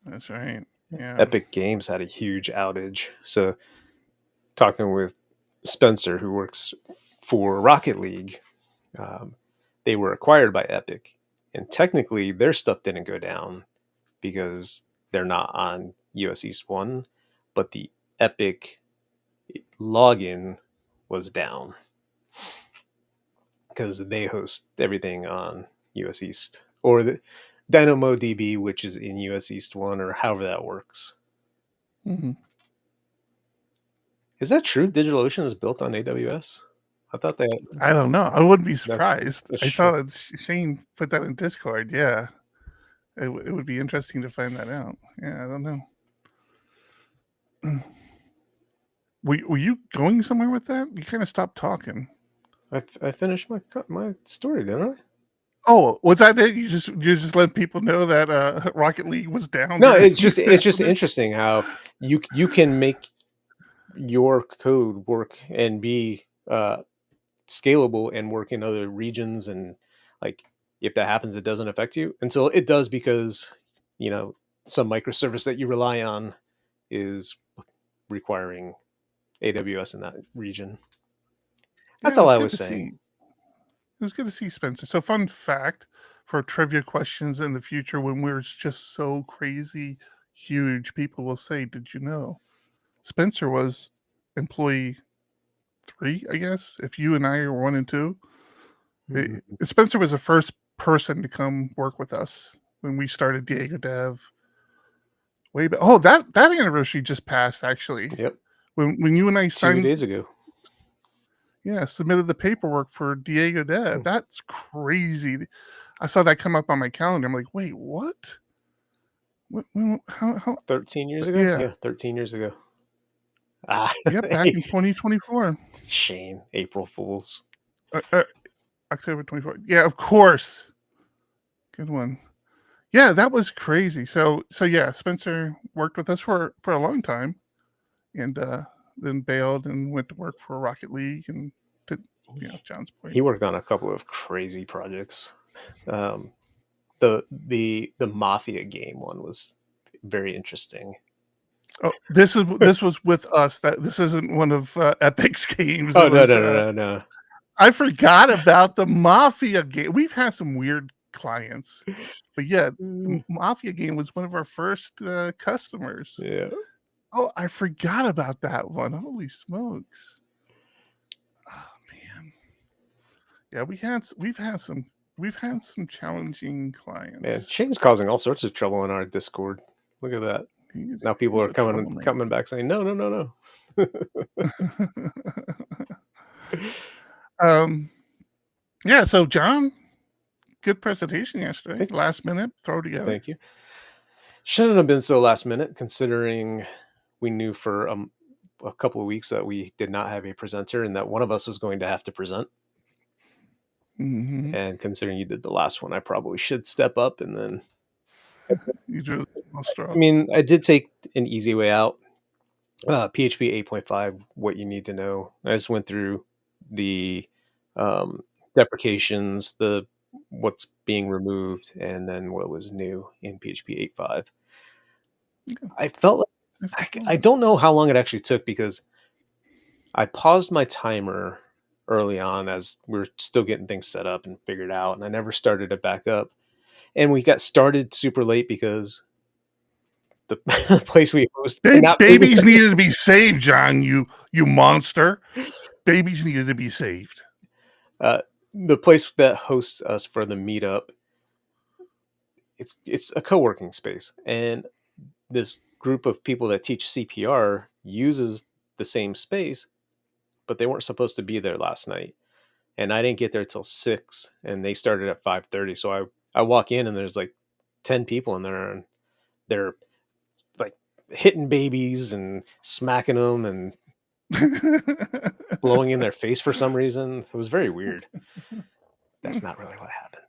That's right. Yeah.
Epic Games had a huge outage. So talking with Spencer, who works for Rocket League, they were acquired by Epic, and technically their stuff didn't go down because they're not on US East 1, but the Epic login was down because they host everything on US East, or the DynamoDB, which is in US East 1, or however that works.
Mm-hmm.
Is that true? DigitalOcean is built on AWS? I thought they had...
I don't know. I wouldn't be surprised.
That's
I saw that Shane put that in Discord. Yeah. It would be interesting to find that out. Yeah, I don't know. Were you going somewhere with that? You kind of stopped talking.
I finished my story, didn't I?
Oh, was that it? You just let people know that Rocket League was down?
No, it's just interesting how you can make your code work and be scalable and work in other regions, and like if that happens, it doesn't affect you until it does, because some microservice that you rely on is requiring AWS in that region. That's all I was saying.
It was good to see Spencer. So, fun fact for trivia questions in the future, when we're just so crazy huge, people will say, "Did you know?" Spencer was employee 3, I guess. If you and I are 1 and 2, Spencer was the first person to come work with us when we started Diego Dev way back. Oh, that anniversary just passed actually.
Yep.
When you and I
2
signed,
days ago.
yeah, submitted the paperwork for Diego Dev. That's crazy. I saw that come up on my calendar. I'm like, wait, what? How
13 years ago?
Yeah.
13 years ago.
Yep, back in 2024.
Shame. April Fools.
October 24th. Yeah, of course. Good one. Yeah, that was crazy. So yeah, Spencer worked with us for a long time, and then bailed and went to work for Rocket League and to John's point.
He worked on a couple of crazy projects. The Mafia game one was very interesting.
Oh, this was with us. That this isn't one of Epic's games.
Oh, no.
I forgot about the Mafia game. We've had some weird clients, but yeah, the Mafia game was one of our first customers.
Yeah.
Oh, I forgot about that one. Holy smokes! Oh man. Yeah, we've had some challenging clients.
Man, Shane's causing all sorts of trouble in our Discord. Look at that. Now people are coming back saying no.
Yeah, so John, good presentation yesterday. Last minute, throw together.
Thank you. Shouldn't have been so last minute, considering we knew for a couple of weeks that we did not have a presenter and that one of us was going to have to present.
Mm-hmm.
And considering you did the last one, I probably should step up and then.
You drew the small straw.
I mean, I did take an easy way out. PHP 8.5, what you need to know. I just went through the deprecations, the what's being removed, and then what was new in PHP 8.5. Yeah. I felt like I don't know how long it actually took, because I paused my timer early on as we were still getting things set up and figured out, and I never started it back up. And we got started super late because the place we host
babies needed to be saved, John. You monster! Babies needed to be saved.
The place that hosts us for the meetup, it's a co-working space, and this group of people that teach CPR uses the same space, but they weren't supposed to be there last night, and I didn't get there till 6, and they started at 5:30. So I walk in and there's like 10 people in there, and they're like hitting babies and smacking them and blowing in their face for some reason. It was very weird. That's not really what happened.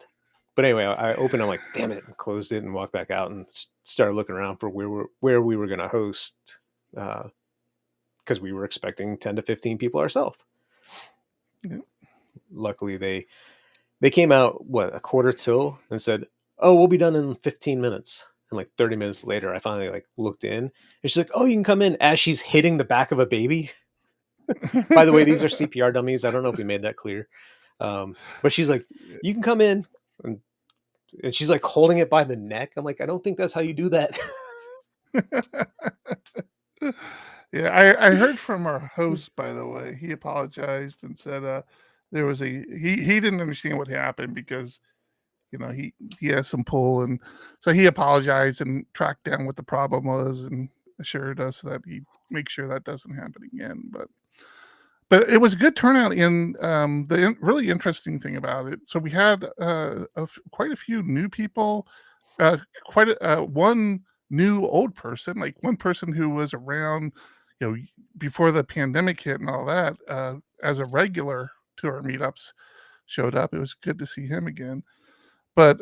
But anyway, I opened, I'm like, damn it, and closed it and walked back out and started looking around for where we were going to host, because we were expecting 10 to 15 people ourselves. Yeah. Luckily, they came out, a quarter till, and said, oh, we'll be done in 15 minutes. And like 30 minutes later, I finally looked in, and she's like, oh, you can come in, as she's hitting the back of a baby. By the way, these are CPR dummies. I don't know if we made that clear. But she's like, you can come in. And she's like holding it by the neck. I'm like, I don't think that's how you do that.
Yeah, I heard from our host, by the way. He apologized and said there was he didn't understand what happened, because he has some pull, and so he apologized and tracked down what the problem was and assured us that he'd make sure that doesn't happen again. But it was a good turnout. In the really interesting thing about it, so we had quite a few new people, one new old person, like one person who was around, before the pandemic hit and all that, as a regular to our meetups, showed up. It was good to see him again. But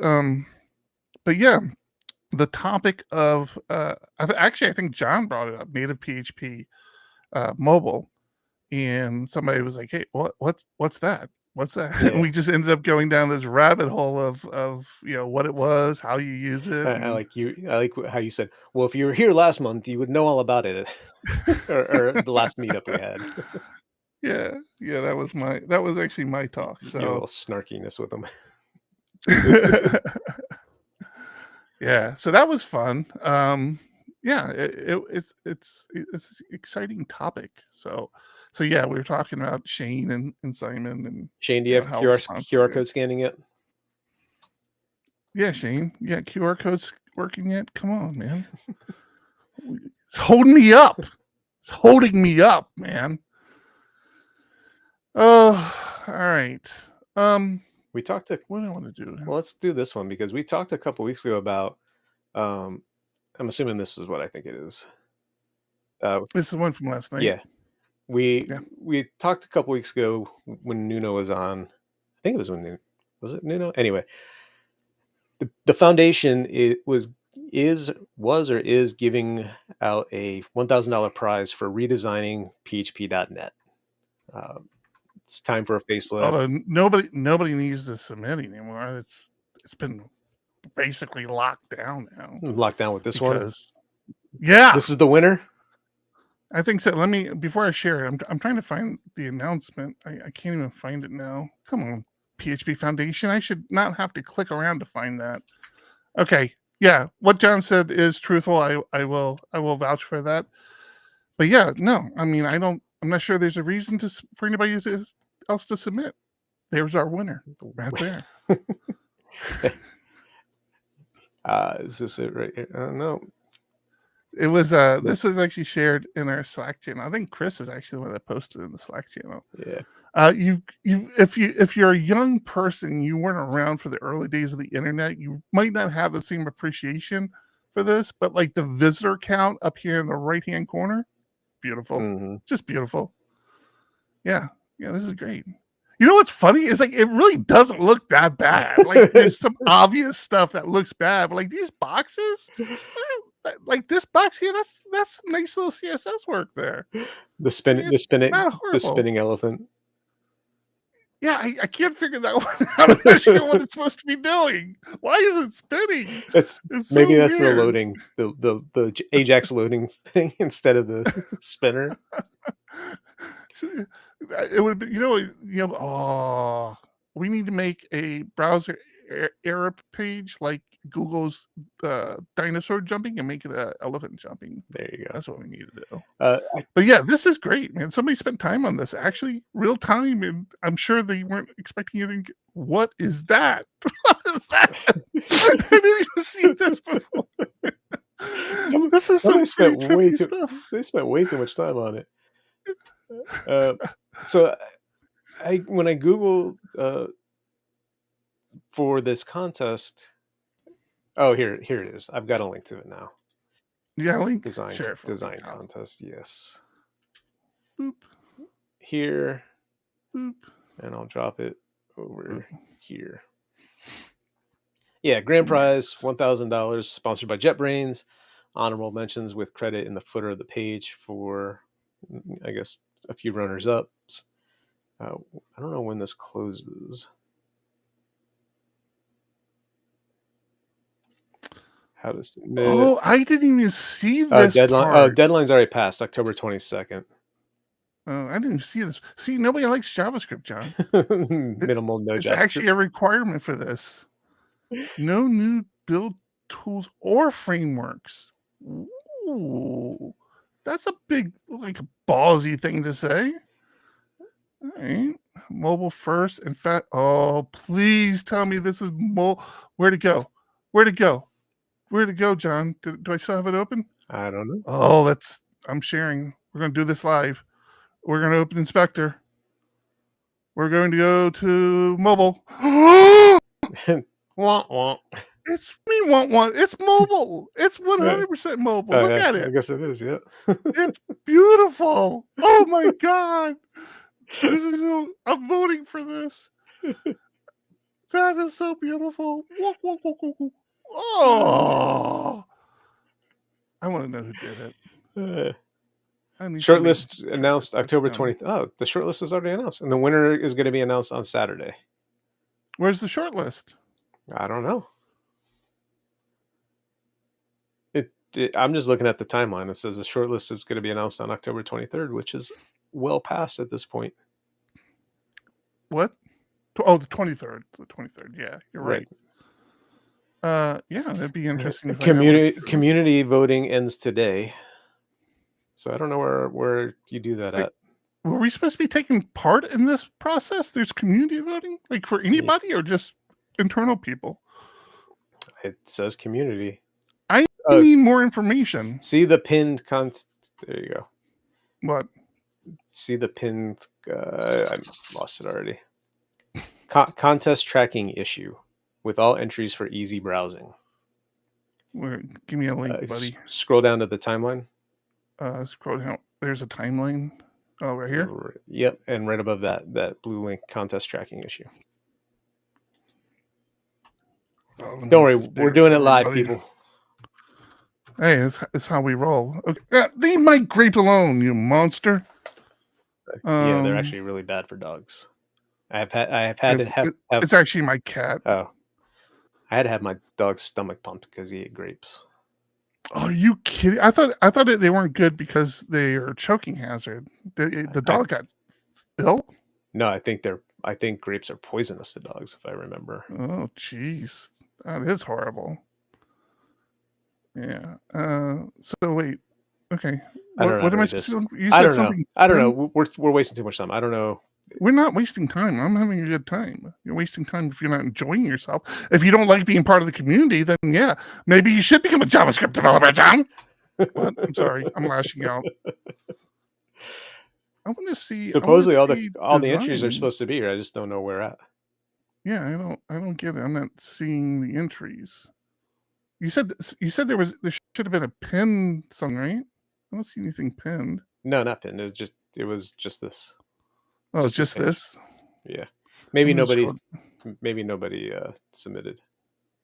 yeah, the topic of I think John brought it up, native PHP mobile. And somebody was like, hey, what's that? What's that? Yeah. And we just ended up going down this rabbit hole of what it was, how you use it.
I like how you said, well, if you were here last month, you would know all about it. or the last meetup we had.
Yeah, that was actually my talk. So
a little snarkiness with them.
Yeah, so that was fun. Yeah, it's an exciting topic. So yeah, we were talking about Shane and Simon. And
Shane, do you have QR code scanning yet?
Yeah, Shane. Yeah, QR code's working yet? Come on, man. It's holding me up. It's holding me up, man. Oh, all right.
We talked to.
What do I want to do?
Well, let's do this one because we talked a couple weeks ago about. I'm assuming this is what I think it is.
This is the one from last night.
Yeah, we talked a couple weeks ago when Nuno was on. I think it was when Nuno was it Nuno. Anyway, the foundation was giving out a $1,000 prize for redesigning PHP.net. It's time for a facelift.
Although nobody needs to submit anymore. It's been basically locked down now.
Locked down with this one.
Yeah,
this is the winner.
I think so. Let me before I share it. I'm trying to find the announcement. I can't even find it now. Come on, PHP Foundation. I should not have to click around to find that. Okay, yeah. What John said is truthful. I will vouch for that. But yeah, no. I mean, I'm not sure there's a reason for anybody else to submit. There's our winner right there.
Is this it right here? No.
It was this was actually shared in our Slack channel. I think Chris is actually the one that posted in the Slack channel.
Yeah.
If you're a young person, you weren't around for the early days of the internet, you might not have the same appreciation for this, but like the visitor count up here in the right-hand corner, beautiful.
Mm-hmm.
Just beautiful. Yeah, this is great. You know what's funny is like it really doesn't look that bad. Like there's some obvious stuff that looks bad, but like these boxes, like this box here, that's nice little CSS work there.
The spinning elephant.
Yeah, I can't figure that one out. I'm not sure what it's supposed to be doing. Why is it spinning?
It's maybe
so
that's
weird.
the loading, the Ajax loading thing instead of the spinner.
It would be, we need to make a browser error page like Google's dinosaur jumping and make it an elephant jumping.
There you go.
That's what we need to do.
But
yeah, this is great, man. Somebody spent time on this, actually, real time, and I'm sure they weren't expecting anything. What is that? What is that? I didn't even see this before. This is some pretty stuff.
They spent way too much time on it. So when I Googled for this contest, here it is. I've got a link to it now.
Yeah, link
design contest. Yes.
Boop.
Here.
Boop.
And I'll drop it over here. Yeah, grand prize $1,000, sponsored by JetBrains. Honorable mentions with credit in the footer of the page for, I guess, a few runners-ups. I don't know when this closes. How to submit.
Oh, I didn't even see this
deadline.
part.
Deadline's already passed, October 22nd.
Oh, I didn't even see this. See, nobody likes JavaScript, John.
Minimal no
It's
JavaScript.
actually a requirement for this. No new build tools or frameworks. Ooh, that's a big, like, ballsy thing to say. All right. Mobile first. In fact, please tell me this is where to go? Where to go, John? Do I still have it open?
I don't know.
Oh, I'm sharing. We're going to do this live. We're going to open Inspector. We're going to go to mobile.
Wah, wah.
It's me want one. It's mobile. It's 100% mobile. Look at it.
I guess it is, yeah.
It's beautiful. Oh my God. I'm voting for this. That is so beautiful. Oh, I want to know who did it.
Shortlist announced October 20th. Oh, the shortlist was already announced, and the winner is going to be announced on Saturday.
Where's the shortlist?
I don't know. I'm just looking at the timeline. It says the shortlist is going to be announced on October 23rd, which is well past at this point.
What? Oh, the 23rd. The 23rd. Yeah, you're right. Yeah, that'd be interesting.
Community voting ends today, so I don't know where you do that at.
Were we supposed to be taking part in this process? There's community voting, like for anybody or just internal people?
It says community.
I need more information.
See the pinned content. There you go.
What?
See the pinned. I lost it already. Contest tracking issue with all entries for easy browsing.
Give me a link, buddy.
Scroll down to the timeline.
Scroll down. There's a timeline. Oh, right here?
Yep, and right above that blue link, contest tracking issue.
Oh,
don't worry, we're doing it live, people.
Hey, it's how we roll. Okay. Leave my grapes alone, you monster.
Yeah, they're actually really bad for dogs. I have had to have.
It's actually my cat.
Oh, I had to have my dog's stomach pumped because he ate grapes.
Oh, are you kidding? I thought they weren't good because they are a choking hazard. The dog got ill.
No, I think grapes are poisonous to dogs, if I remember.
Oh, jeez, that is horrible. Yeah. So wait. Okay. What am I supposed to? You said something.
I don't know. We're wasting too much time. I don't know.
We're not wasting time. I'm having a good time. You're wasting time if you're not enjoying yourself. If you don't like being part of the community, then yeah, maybe you should become a JavaScript developer, John. What? I'm sorry. I'm lashing out. I want to see.
Supposedly all the entries are supposed to be here. I just don't know where at.
Yeah, I don't get it. I'm not seeing the entries. You said there should have been a pin song, right? I don't see anything pinned.
No, not pinned. It was just this.
Oh, just this?
Yeah. Maybe nobody submitted.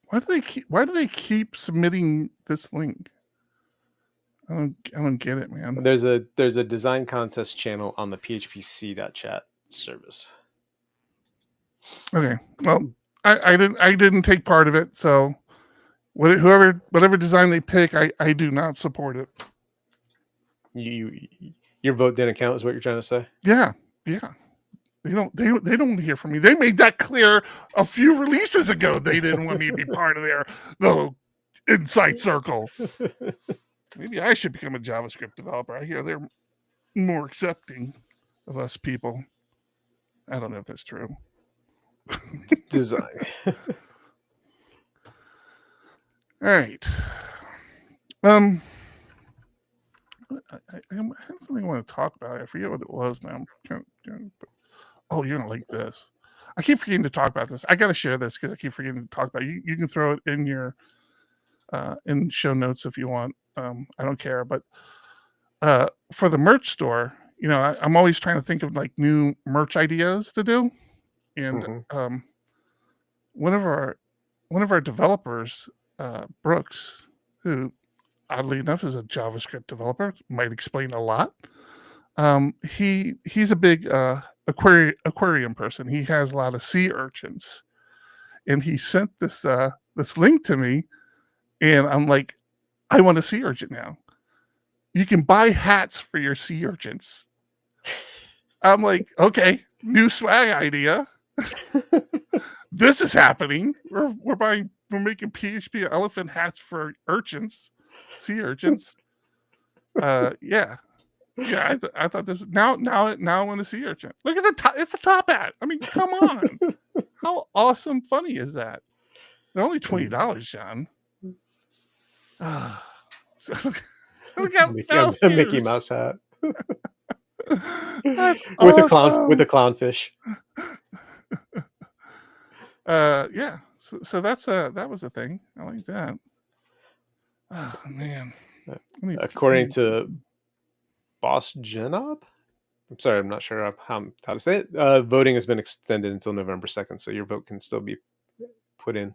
Why
do they keep submitting this link? I don't get it, man.
There's a design contest channel on the phpc.chat service.
Okay. Well, I didn't take part of it, so whatever design they pick, I do not support it.
Your vote didn't count, is what you're trying to say?
Yeah. They don't hear from me. They made that clear a few releases ago. They didn't want me to be part of their little inside circle. Maybe I should become a JavaScript developer. I hear they're more accepting of us people. I don't know if that's true.
Design.
All right. I had something I want to talk about. I forget what it was now. Oh, you're going to like this. I keep forgetting to talk about this. I got to share this because I keep forgetting to talk about it. You can throw it in your in show notes if you want. I don't care. But for the merch store, I'm always trying to think of like new merch ideas to do. And one of our developers, Brooks, who oddly enough is a JavaScript developer, might explain a lot. He's a big aquarium person. He has a lot of sea urchins, and he sent this link to me, and I'm like, I want a sea urchin now. You can buy hats for your sea urchins. I'm like, okay, new swag idea. This is happening. We're making PHP elephant hats for urchins, sea urchins. Yeah. I thought this now I want to sea urchin. Look at the top. It's a top hat. I mean, come on. How awesome funny is that? They're only $20, Sean. Look at
a Mickey Mouse hat.
That's
with
awesome.
the clownfish.
Yeah. So that was a thing. I like that. Oh man.
According to Boss Genob, I'm sorry, I'm not sure how to say it. Voting has been extended until November 2nd, so your vote can still be put in.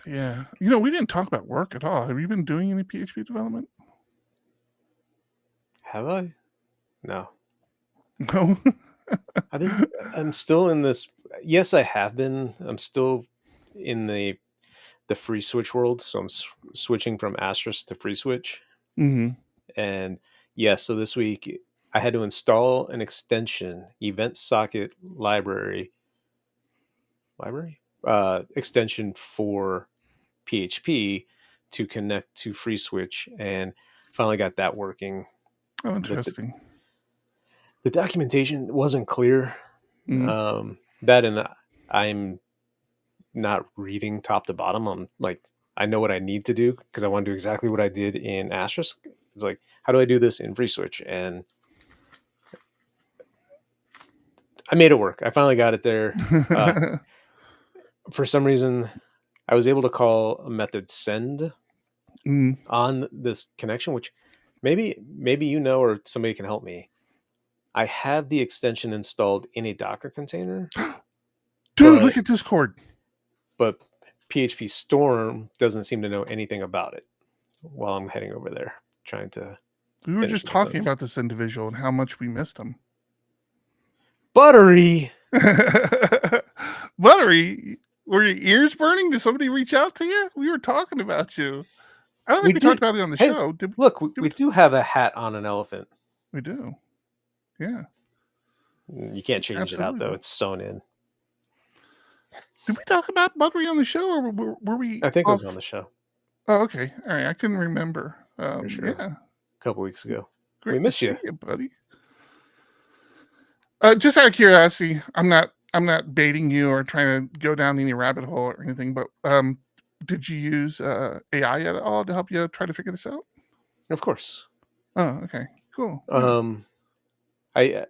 Yeah. We didn't talk about work at all. Have you been doing any PHP development?
Have I? No.
No.
I'm still in this. Yes, I have been. I'm still in the free switch world, so I'm switching from Asterisk to free switch.
Mm-hmm.
And so this week I had to install an extension, event socket library extension for PHP to connect to free switch, and finally got that working.
Oh, interesting.
The documentation wasn't clear.
Mm-hmm.
That and I'm not reading top to bottom. I'm like, I know what I need to do because I want to do exactly what I did in Asterisk. It's like, how do I do this in FreeSwitch? And I made it work. I finally got it there. For some reason, I was able to call a method send on this connection, which maybe you know, or somebody can help me. I have the extension installed in a Docker container.
Dude, look at Discord.
But PHP Storm doesn't seem to know anything about it while I'm heading over there trying to.
We were just talking about this individual and how much we missed him.
Buttery.
Buttery, were your ears burning? Did somebody reach out to you? We were talking about you. I don't think we talked about it on the show.
Look, we do have a hat on an elephant.
We do. Yeah.
You can't change it out, though. It's sewn in.
Did we talk about Buttery on the show, or were we?
I think it was on the show.
Oh, okay. All right. I couldn't remember.
Sure.
Yeah.
A couple weeks ago.
Great
we missed you,
buddy. Just out of curiosity, I'm not baiting you or trying to go down any rabbit hole or anything, but did you use AI at all to help you try to figure this out?
Of course.
Oh, okay. Cool.
I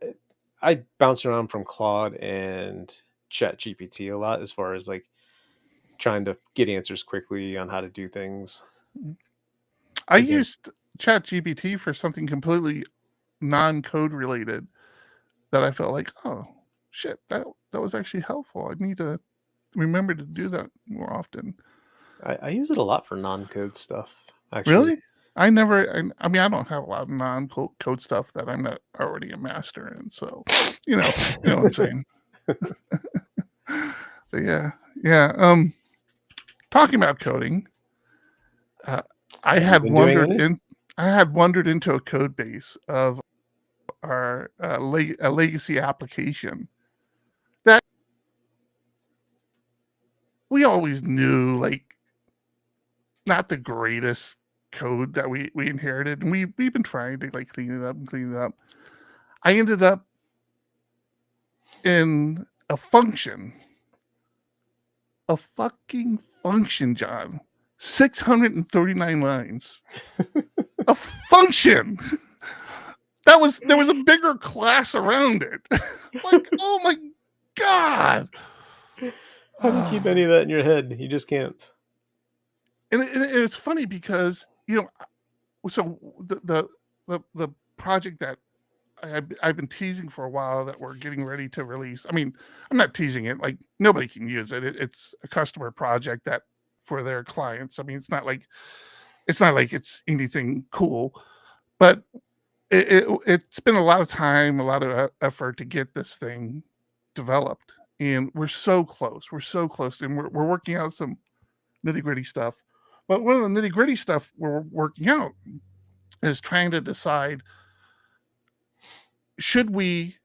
bounce around from Claude and ChatGPT a lot as far as like trying to get answers quickly on how to do things.
I used ChatGPT for something completely non-code related that I felt like, oh shit, that was actually helpful. I need to remember to do that more often.
I use it a lot for non-code stuff. Actually.
Really? I mean, I don't have a lot of non-code stuff that I'm not already a master in. So, you know what I'm saying. But yeah. Talking about coding, I had wandered into a code base of our a legacy application that we always knew, like, not the greatest code that we inherited, and we've been trying to like clean it up. I ended up in a fucking function, John. 639 lines. A function. There was a bigger class around it. Like, oh my god.
How do you keep any of that in your head? You just can't.
And it's funny because, so the project that I've been teasing for a while that we're getting ready to release. I mean, I'm not teasing it. Like, nobody can use it. It's a customer project that for their clients. I mean, it's not like it's anything cool, but it's been a lot of time, a lot of effort to get this thing developed, and we're so close. And we're working out some nitty-gritty stuff. But one of the nitty-gritty stuff we're working out is trying to decide, should we,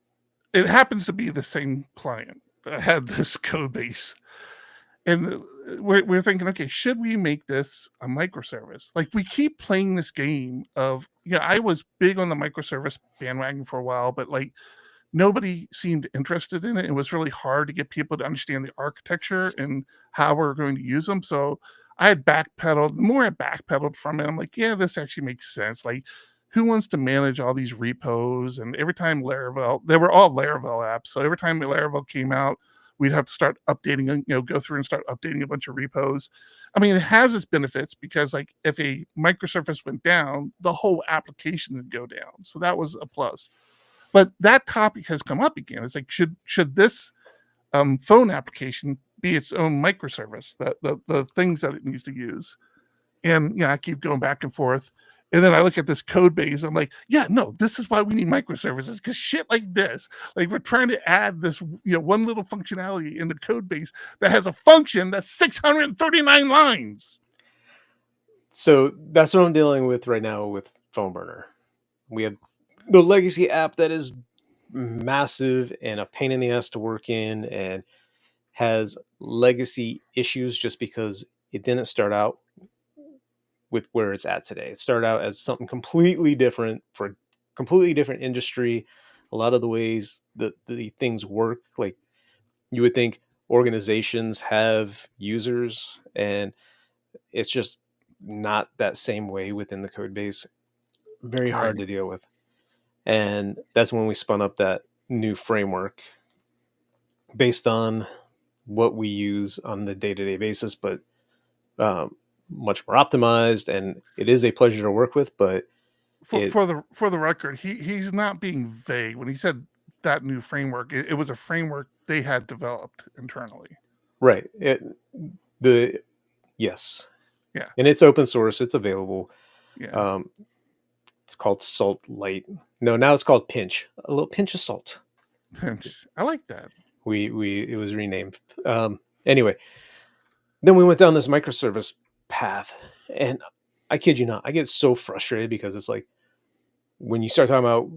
it happens to be the same client that had this code base. And we're thinking, okay, should we make this a microservice? Like, we keep playing this game of, I was big on the microservice bandwagon for a while, but like nobody seemed interested in it. It was really hard to get people to understand the architecture and how we're going to use them. So I had backpedaled. The more I backpedaled from it, I'm like, yeah, this actually makes sense. Like, who wants to manage all these repos? And every time Laravel, they were all Laravel apps. So every time Laravel came out, we'd have to start updating, go through and start updating a bunch of repos. I mean, it has its benefits because, like, if a microservice went down, the whole application would go down. So that was a plus. But that topic has come up again. It's like, should this phone application be its own microservice, the things that it needs to use? And, I keep going back and forth. And then I look at this code base. I'm like, yeah, no, this is why we need microservices, because shit like this, like, we're trying to add this, one little functionality in the code base that has a function that's 639 lines.
So that's what I'm dealing with right now with PhoneBurner. We have the legacy app that is massive and a pain in the ass to work in and has legacy issues just because it didn't start out with where it's at today. It started out as something completely different for a completely different industry. A lot of the ways that the things work, like, you would think, organizations have users, and it's just not that same way within the code base. Very hard to deal with. And that's when we spun up that new framework based on what we use on the day-to-day basis, but much more optimized, and it is a pleasure to work with. But
for the record, he's not being vague when he said that new framework. It was a framework they had developed internally.
Right. Yes.
Yeah.
And it's open source. It's available.
Yeah.
It's called Salt Light. No, now it's called Pinch. A little pinch of salt.
Pinch. I like that.
It was renamed. Anyway, then we went down this microservice path, and I kid you not, I get so frustrated because it's like when you start talking about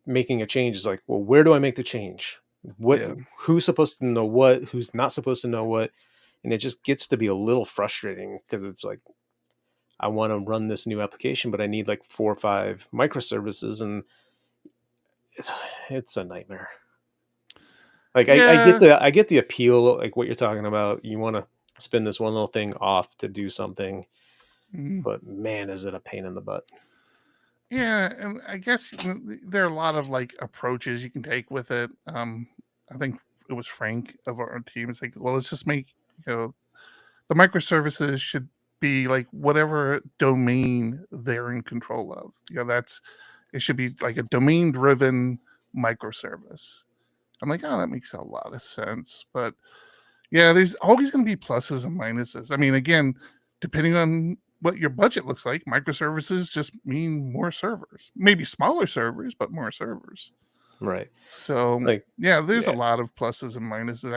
making a change, it's like, well, where do I make the change? Who's supposed to know what? Who's not supposed to know what? And it just gets to be a little frustrating because it's like, I want to run this new application, but I need like 4 or 5 microservices, and it's a nightmare. Like I get the appeal, like what you're talking about. You want to spin this one little thing off to do something, but man, is it a pain in the butt.
Yeah, and I guess there are a lot of like approaches you can take with it. I think it was Frank of our team. It's like, well, let's just make the microservices should be like whatever domain they're in control of. It should be like a domain-driven microservice. I'm like, oh, that makes a lot of sense. But yeah, there's always going to be pluses and minuses. I mean, again, depending on what your budget looks like, microservices just mean more servers. Maybe smaller servers, but more servers.
Right.
So, there's a lot of pluses and minuses.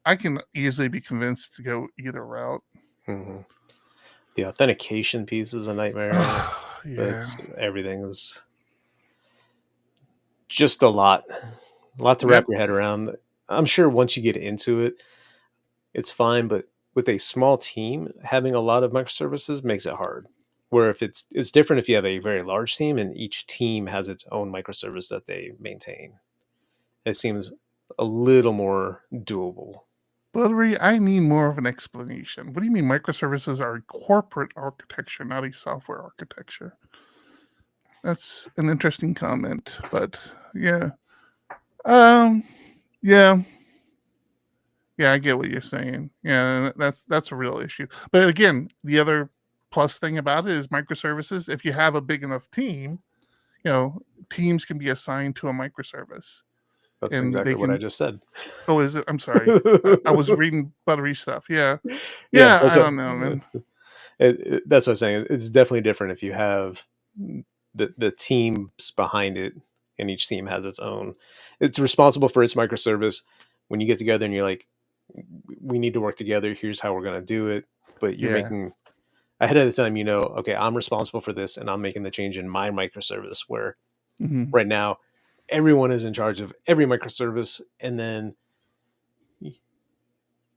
I can easily be convinced to go either route.
Mm-hmm. The authentication piece is a nightmare. Everything is just a lot to wrap your head around. I'm sure once you get into it, it's fine, but with a small team, having a lot of microservices makes it hard. Where if it's different if you have a very large team and each team has its own microservice that they maintain. It seems a little more doable.
Buttery, I need more of an explanation. What do you mean microservices are a corporate architecture, not a software architecture? That's an interesting comment, but yeah. Yeah, I get what you're saying. Yeah, that's a real issue. But again, the other plus thing about it is microservices. If you have a big enough team, teams can be assigned to a microservice.
That's exactly what I just said.
Oh, is it? I'm sorry. I was reading Buttery stuff. Yeah. I don't know, man.
That's what I'm saying. It's definitely different if you have the teams behind it, and each team has its own. It's responsible for its microservice. When you get together and you're like, we need to work together. Here's how we're going to do it. But you're making ahead of the time, okay, I'm responsible for this, and I'm making the change in my microservice. Where right now, everyone is in charge of every microservice, and then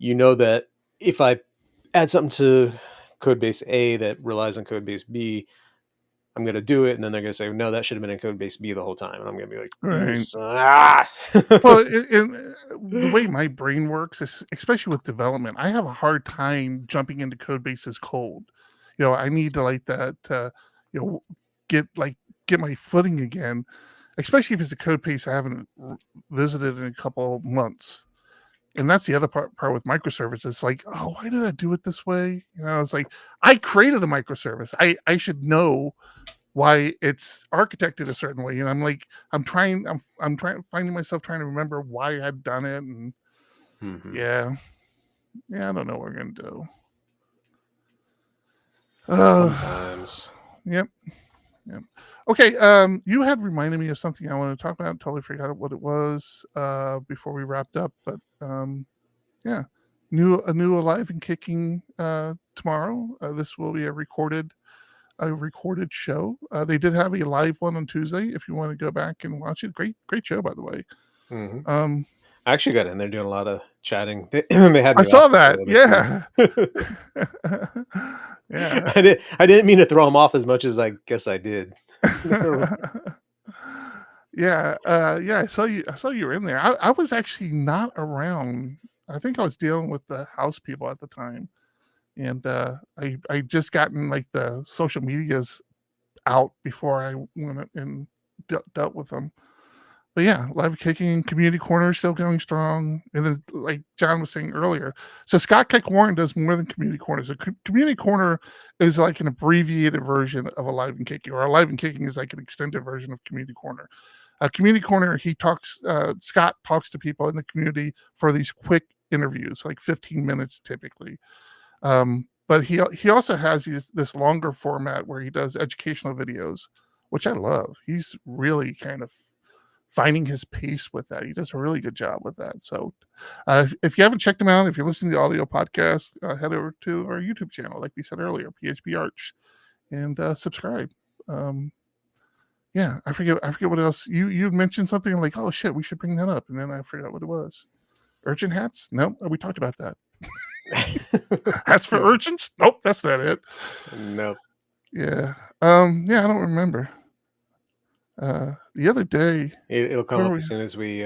that if I add something to codebase A that relies on codebase B, I'm going to do it, and then they're going to say, no, that should have been in codebase B the whole time, and I'm going to be like,
Well, the way my brain works, especially with development, I have a hard time jumping into codebases cold. I need to like that, get my footing again. Especially if it's a code base I haven't visited in a couple of months. And that's the other part with microservices. It's like, oh, why did I do it this way? It's like, I created the microservice. I should know why it's architected a certain way. And I'm like, I'm finding myself trying to remember why I've done it. And I don't know what we're going to do.
Sometimes.
Yep. Okay, you had reminded me of something I want to talk about. Totally forgot what it was before we wrapped up. But a new Alive and Kicking tomorrow. This will be a recorded show. They did have a live one on Tuesday. If you want to go back and watch it, great show, by the way.
I actually got in there doing a lot of chatting. They had me
I saw that. Yeah.
Yeah. I didn't mean to throw them off as much as I guess I did.
Yeah, I saw you. I saw you were in there. I was actually not around. I think I was dealing with the house people at the time, and I just gotten like the social medias out before I went and dealt with them. But yeah, live kicking, community corner still going strong. And then, like John was saying earlier, so Scott Kick Warren does more than community corner. So community corner is like an abbreviated version of a live and kicking, or a live and kicking is like an extended version of community corner. Community corner, Scott talks to people in the community for these quick interviews, like 15 minutes typically. But he also has this longer format where he does educational videos, which I love. He's really kind of finding his pace with that. He does a really good job with that. So if you haven't checked him out, if you're listening to the audio podcast, head over to our YouTube channel, like we said earlier, PHP Arch, and subscribe. Yeah, I forget what else. You mentioned something. I'm like, oh shit, we should bring that up. And then I forgot what it was. Urchin hats? Nope, we talked about that. Hats for urchins? Nope, that's not it.
Nope.
Yeah. Yeah, I don't remember. The other day,
it'll come up as soon as we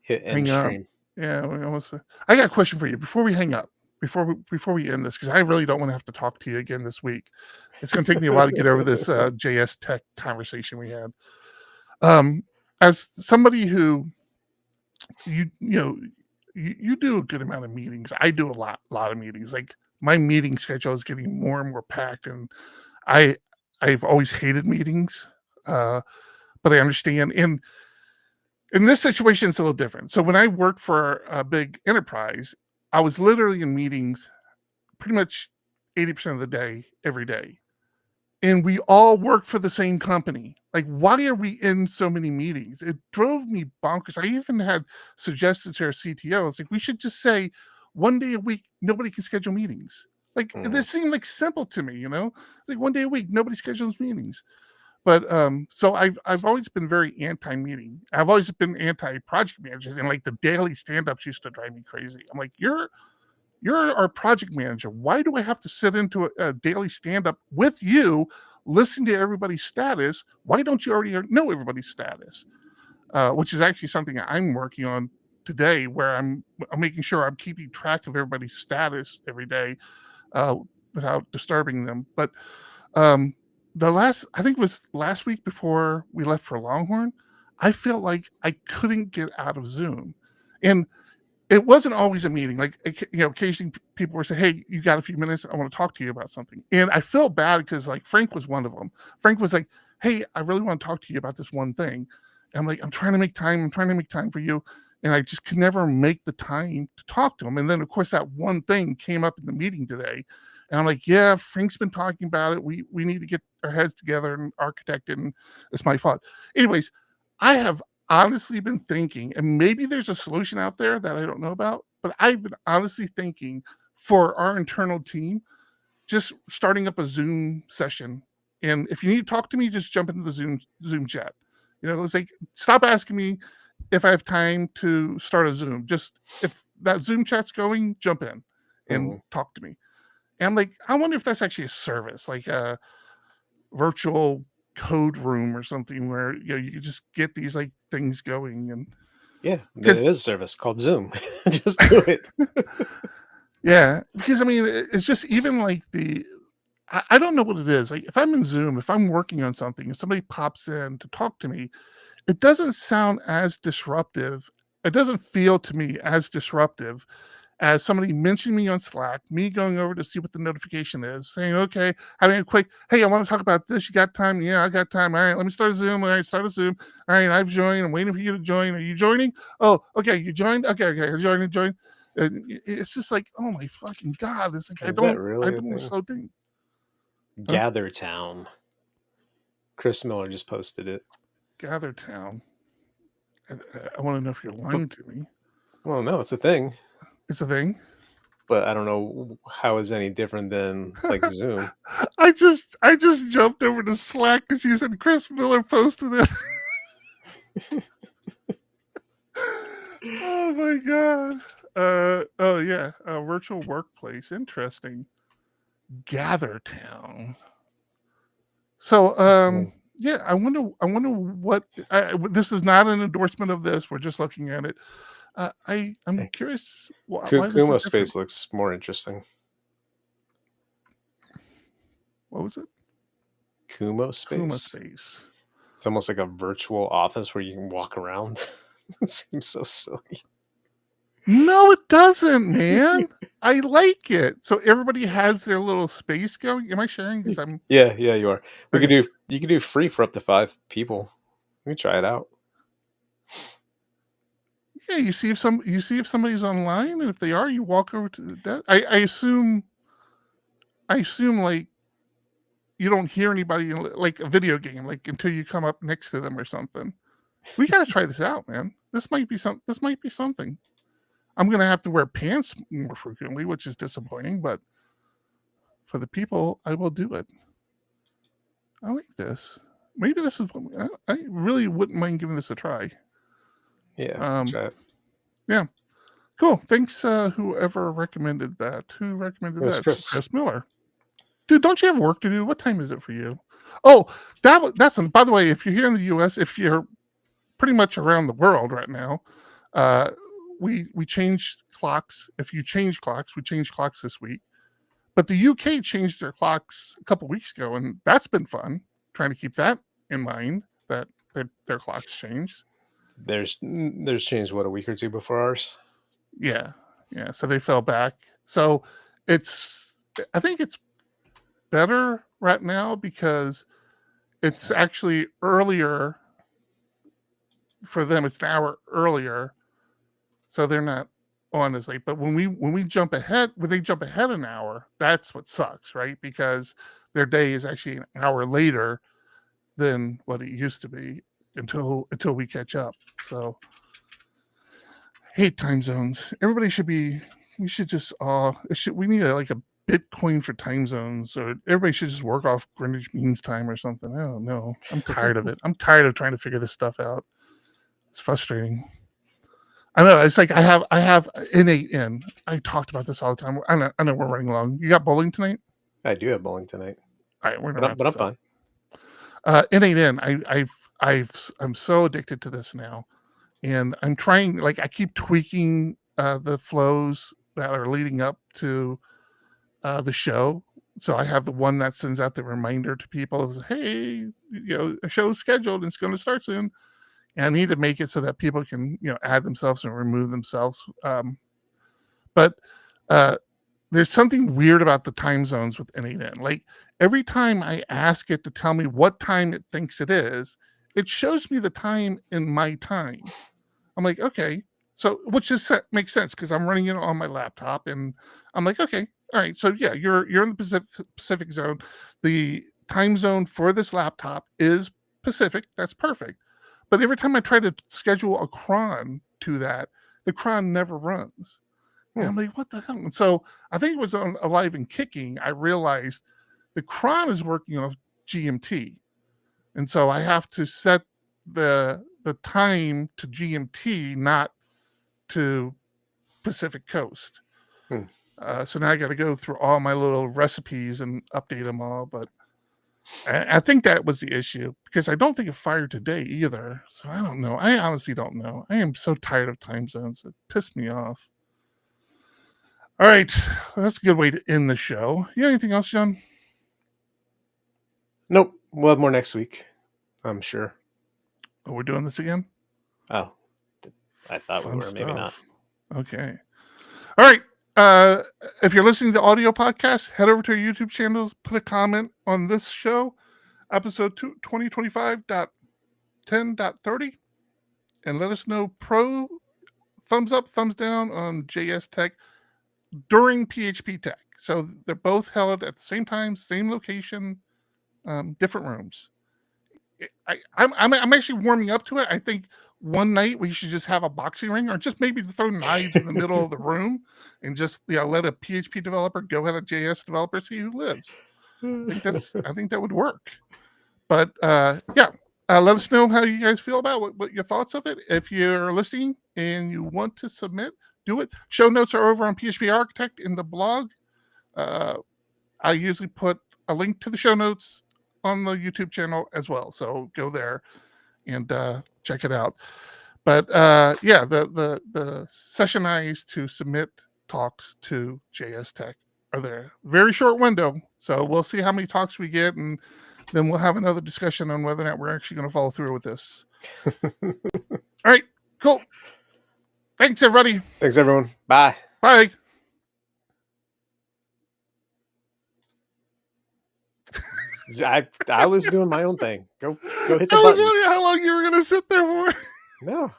hit end stream.
Yeah, we almost. I got a question for you before we hang up. Before we end this, because I really don't want to have to talk to you again this week. It's going to take me a while to get over this JS Tech conversation we had. As somebody who you do a good amount of meetings. I do a lot of meetings. Like my meeting schedule is getting more and more packed, and I've always hated meetings. But I understand. In this situation, it's a little different. So when I worked for a big enterprise, I was literally in meetings pretty much 80% of the day, every day. And we all worked for the same company. Like, why are we in so many meetings? It drove me bonkers. I even had suggested to our CTO, I was like, we should just say 1 day a week, nobody can schedule meetings. Like, this seemed like simple to me, Like 1 day a week, nobody schedules meetings. But so I've always been very anti-meeting. I've always been anti-project managers, and like the daily stand-ups used to drive me crazy. I'm like, you're our project manager. Why do I have to sit into a daily stand-up with you, listen to everybody's status? Why don't you already know everybody's status? Which is actually something I'm working on today, where I'm making sure I'm keeping track of everybody's status every day without disturbing them. But I think it was last week before we left for Longhorn, I felt like I couldn't get out of Zoom. And it wasn't always a meeting. Like, occasionally people were saying, hey, you got a few minutes? I want to talk to you about something. And I felt bad because like Frank was one of them. Frank was like, hey, I really want to talk to you about this one thing. And I'm like, I'm trying to make time for you. And I just could never make the time to talk to him. And then of course that one thing came up in the meeting today. And I'm like, yeah, Frank's been talking about it. We need to get our heads together and architect it, and it's my fault. Anyways, I have honestly been thinking, and maybe there's a solution out there that I don't know about, but I've been honestly thinking for our internal team, just starting up a Zoom session. And if you need to talk to me, just jump into the Zoom chat. It's like, stop asking me if I have time to start a Zoom. Just if that Zoom chat's going, jump in and talk to me. And I'm like, I wonder if that's actually a service, like a virtual code room or something where you can just get these like things going. And
yeah, there is a service called Zoom. Just do it.
Yeah, because I mean, it's just even like I don't know what it is. Like if I'm in Zoom, if I'm working on something, if somebody pops in to talk to me, it doesn't sound as disruptive. It doesn't feel to me as disruptive as somebody mentioning me on Slack, me going over to see what the notification is, saying, okay, having a quick, hey, I want to talk about this. You got time? Yeah, I got time. All right, let me start a Zoom. All right, start a Zoom. All right, I've joined. I'm waiting for you to join. Are you joining? Oh, okay, you joined? Okay, join. It's just like, oh my fucking God. It's like, I don't want to slow down.
Gather Town. Chris Miller just posted it.
Gather Town. I want to know if you're lying to me.
Well, no, it's a thing.
It's a thing,
but I don't know how it's any different than like Zoom.
I just jumped over to Slack because you said Chris Miller posted it. Oh my God! Oh yeah, virtual workplace. Interesting. Gather Town. So Yeah, I wonder what. This is not an endorsement of this. We're just looking at it. I'm curious why this is
Kumo
different.
Space looks more interesting.
What was it?
Kumo Space.
Kuma Space.
It's almost like a virtual office where you can walk around. It seems so silly.
No, it doesn't, man. I like it. So everybody has their little space going. Am I sharing? Because I'm.
Yeah, you are.
Okay.
You can do free for up to 5 people. Let me try it out.
Yeah, you see if somebody's online, and if they are, you walk over to the desk. I assume like you don't hear anybody like a video game, like until you come up next to them or something. We got to try this out, man. This might be something. I'm gonna have to wear pants more frequently, which is disappointing, but for the people, I will do it. I like this. Maybe this is what I really wouldn't mind giving this a try.
Yeah, try it.
Yeah. Cool. Thanks, whoever recommended that. Who recommended
It was
that?
Chris.
Chris Miller. Dude, don't you have work to do? What time is it for you? Oh, that's by the way, if you're here in the US, if you're pretty much around the world right now, we changed clocks. If you change clocks, we changed clocks this week. But the UK changed their clocks a couple weeks ago, and that's been fun. Trying to keep that in mind that their clocks changed.
There's changed a week or two before ours.
Yeah. So they fell back. So I think it's better right now because it's actually earlier for them. It's an hour earlier, so they're not on as late. But when they jump ahead an hour, that's what sucks, right? Because their day is actually an hour later than what it used to be until we catch up. So hate time zones. Everybody should be. We should just. We need like a Bitcoin for time zones, or everybody should just work off Greenwich Mean Time or something. I don't know. I'm tired of it. I'm tired of trying to figure this stuff out. It's frustrating. I know. It's like I have innate in. I talked about this all the time. I know we're running long. You got bowling tonight?
I do have bowling tonight.
All right,
but I'm fine.
Innate in. I'm so addicted to this now, and I'm trying. Like I keep tweaking the flows that are leading up to the show. So I have the one that sends out the reminder to people, hey, a show is scheduled and it's going to start soon. And I need to make it so that people can, add themselves and remove themselves. But there's something weird about the time zones with N8N. Like every time I ask it to tell me what time it thinks it is, it shows me the time in my time. I'm like, okay. So, which just makes sense because I'm running it on my laptop and I'm like, okay, all right. So yeah, you're in the Pacific zone. The time zone for this laptop is Pacific. That's perfect. But every time I try to schedule a cron to that, the cron never runs. And I'm like, what the hell? And so I think it was on Alive and Kicking, I realized the cron is working off GMT. And so I have to set the time to GMT, not to Pacific Coast. So now I got to go through all my little recipes and update them all. But I think that was the issue because I don't think it fired today either. So I don't know. I honestly don't know. I am so tired of time zones. It pissed me off. All right. Well, that's a good way to end the show. You got anything else, John?
Nope. We'll have more next week, I'm sure.
Oh, we're doing this again?
Oh, I thought
Fun
we were. Maybe not.
Okay. All right. If you're listening to audio podcasts, head over to our YouTube channel, put a comment on this show, episode 2025.10.30, and let us know thumbs up, thumbs down on JS Tech during PHP Tech. So they're both held at the same time, same location, different rooms. I'm actually warming up to it. I think one night we should just have a boxing ring, or just maybe throw knives in the middle of the room and just let a PHP developer go at a JS developer, see who lives. I think that would work. But let us know how you guys feel about what your thoughts of it. If you're listening and you want to submit, do it. Show notes are over on PHP Architect in the blog. I usually put a link to the show notes on the YouTube channel as well. So go there and check it out. But yeah, the session eyes to submit talks to JS Tech are there. Very short window. So we'll see how many talks we get, and then we'll have another discussion on whether or not we're actually going to follow through with this. All right, cool. Thanks, everybody.
Thanks, everyone. Bye.
Bye.
I was doing my own thing. Go hit the
I was
buttons.
wondering how long you were going to sit there for.
No,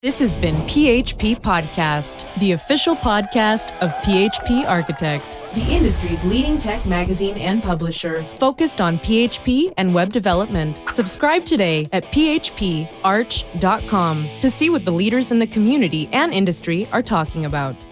This has been PHP Podcast, the official podcast of PHP Architect, the industry's leading tech magazine and publisher, focused on PHP and web development. Subscribe today at phparch.com to see what the leaders in the community and industry are talking about.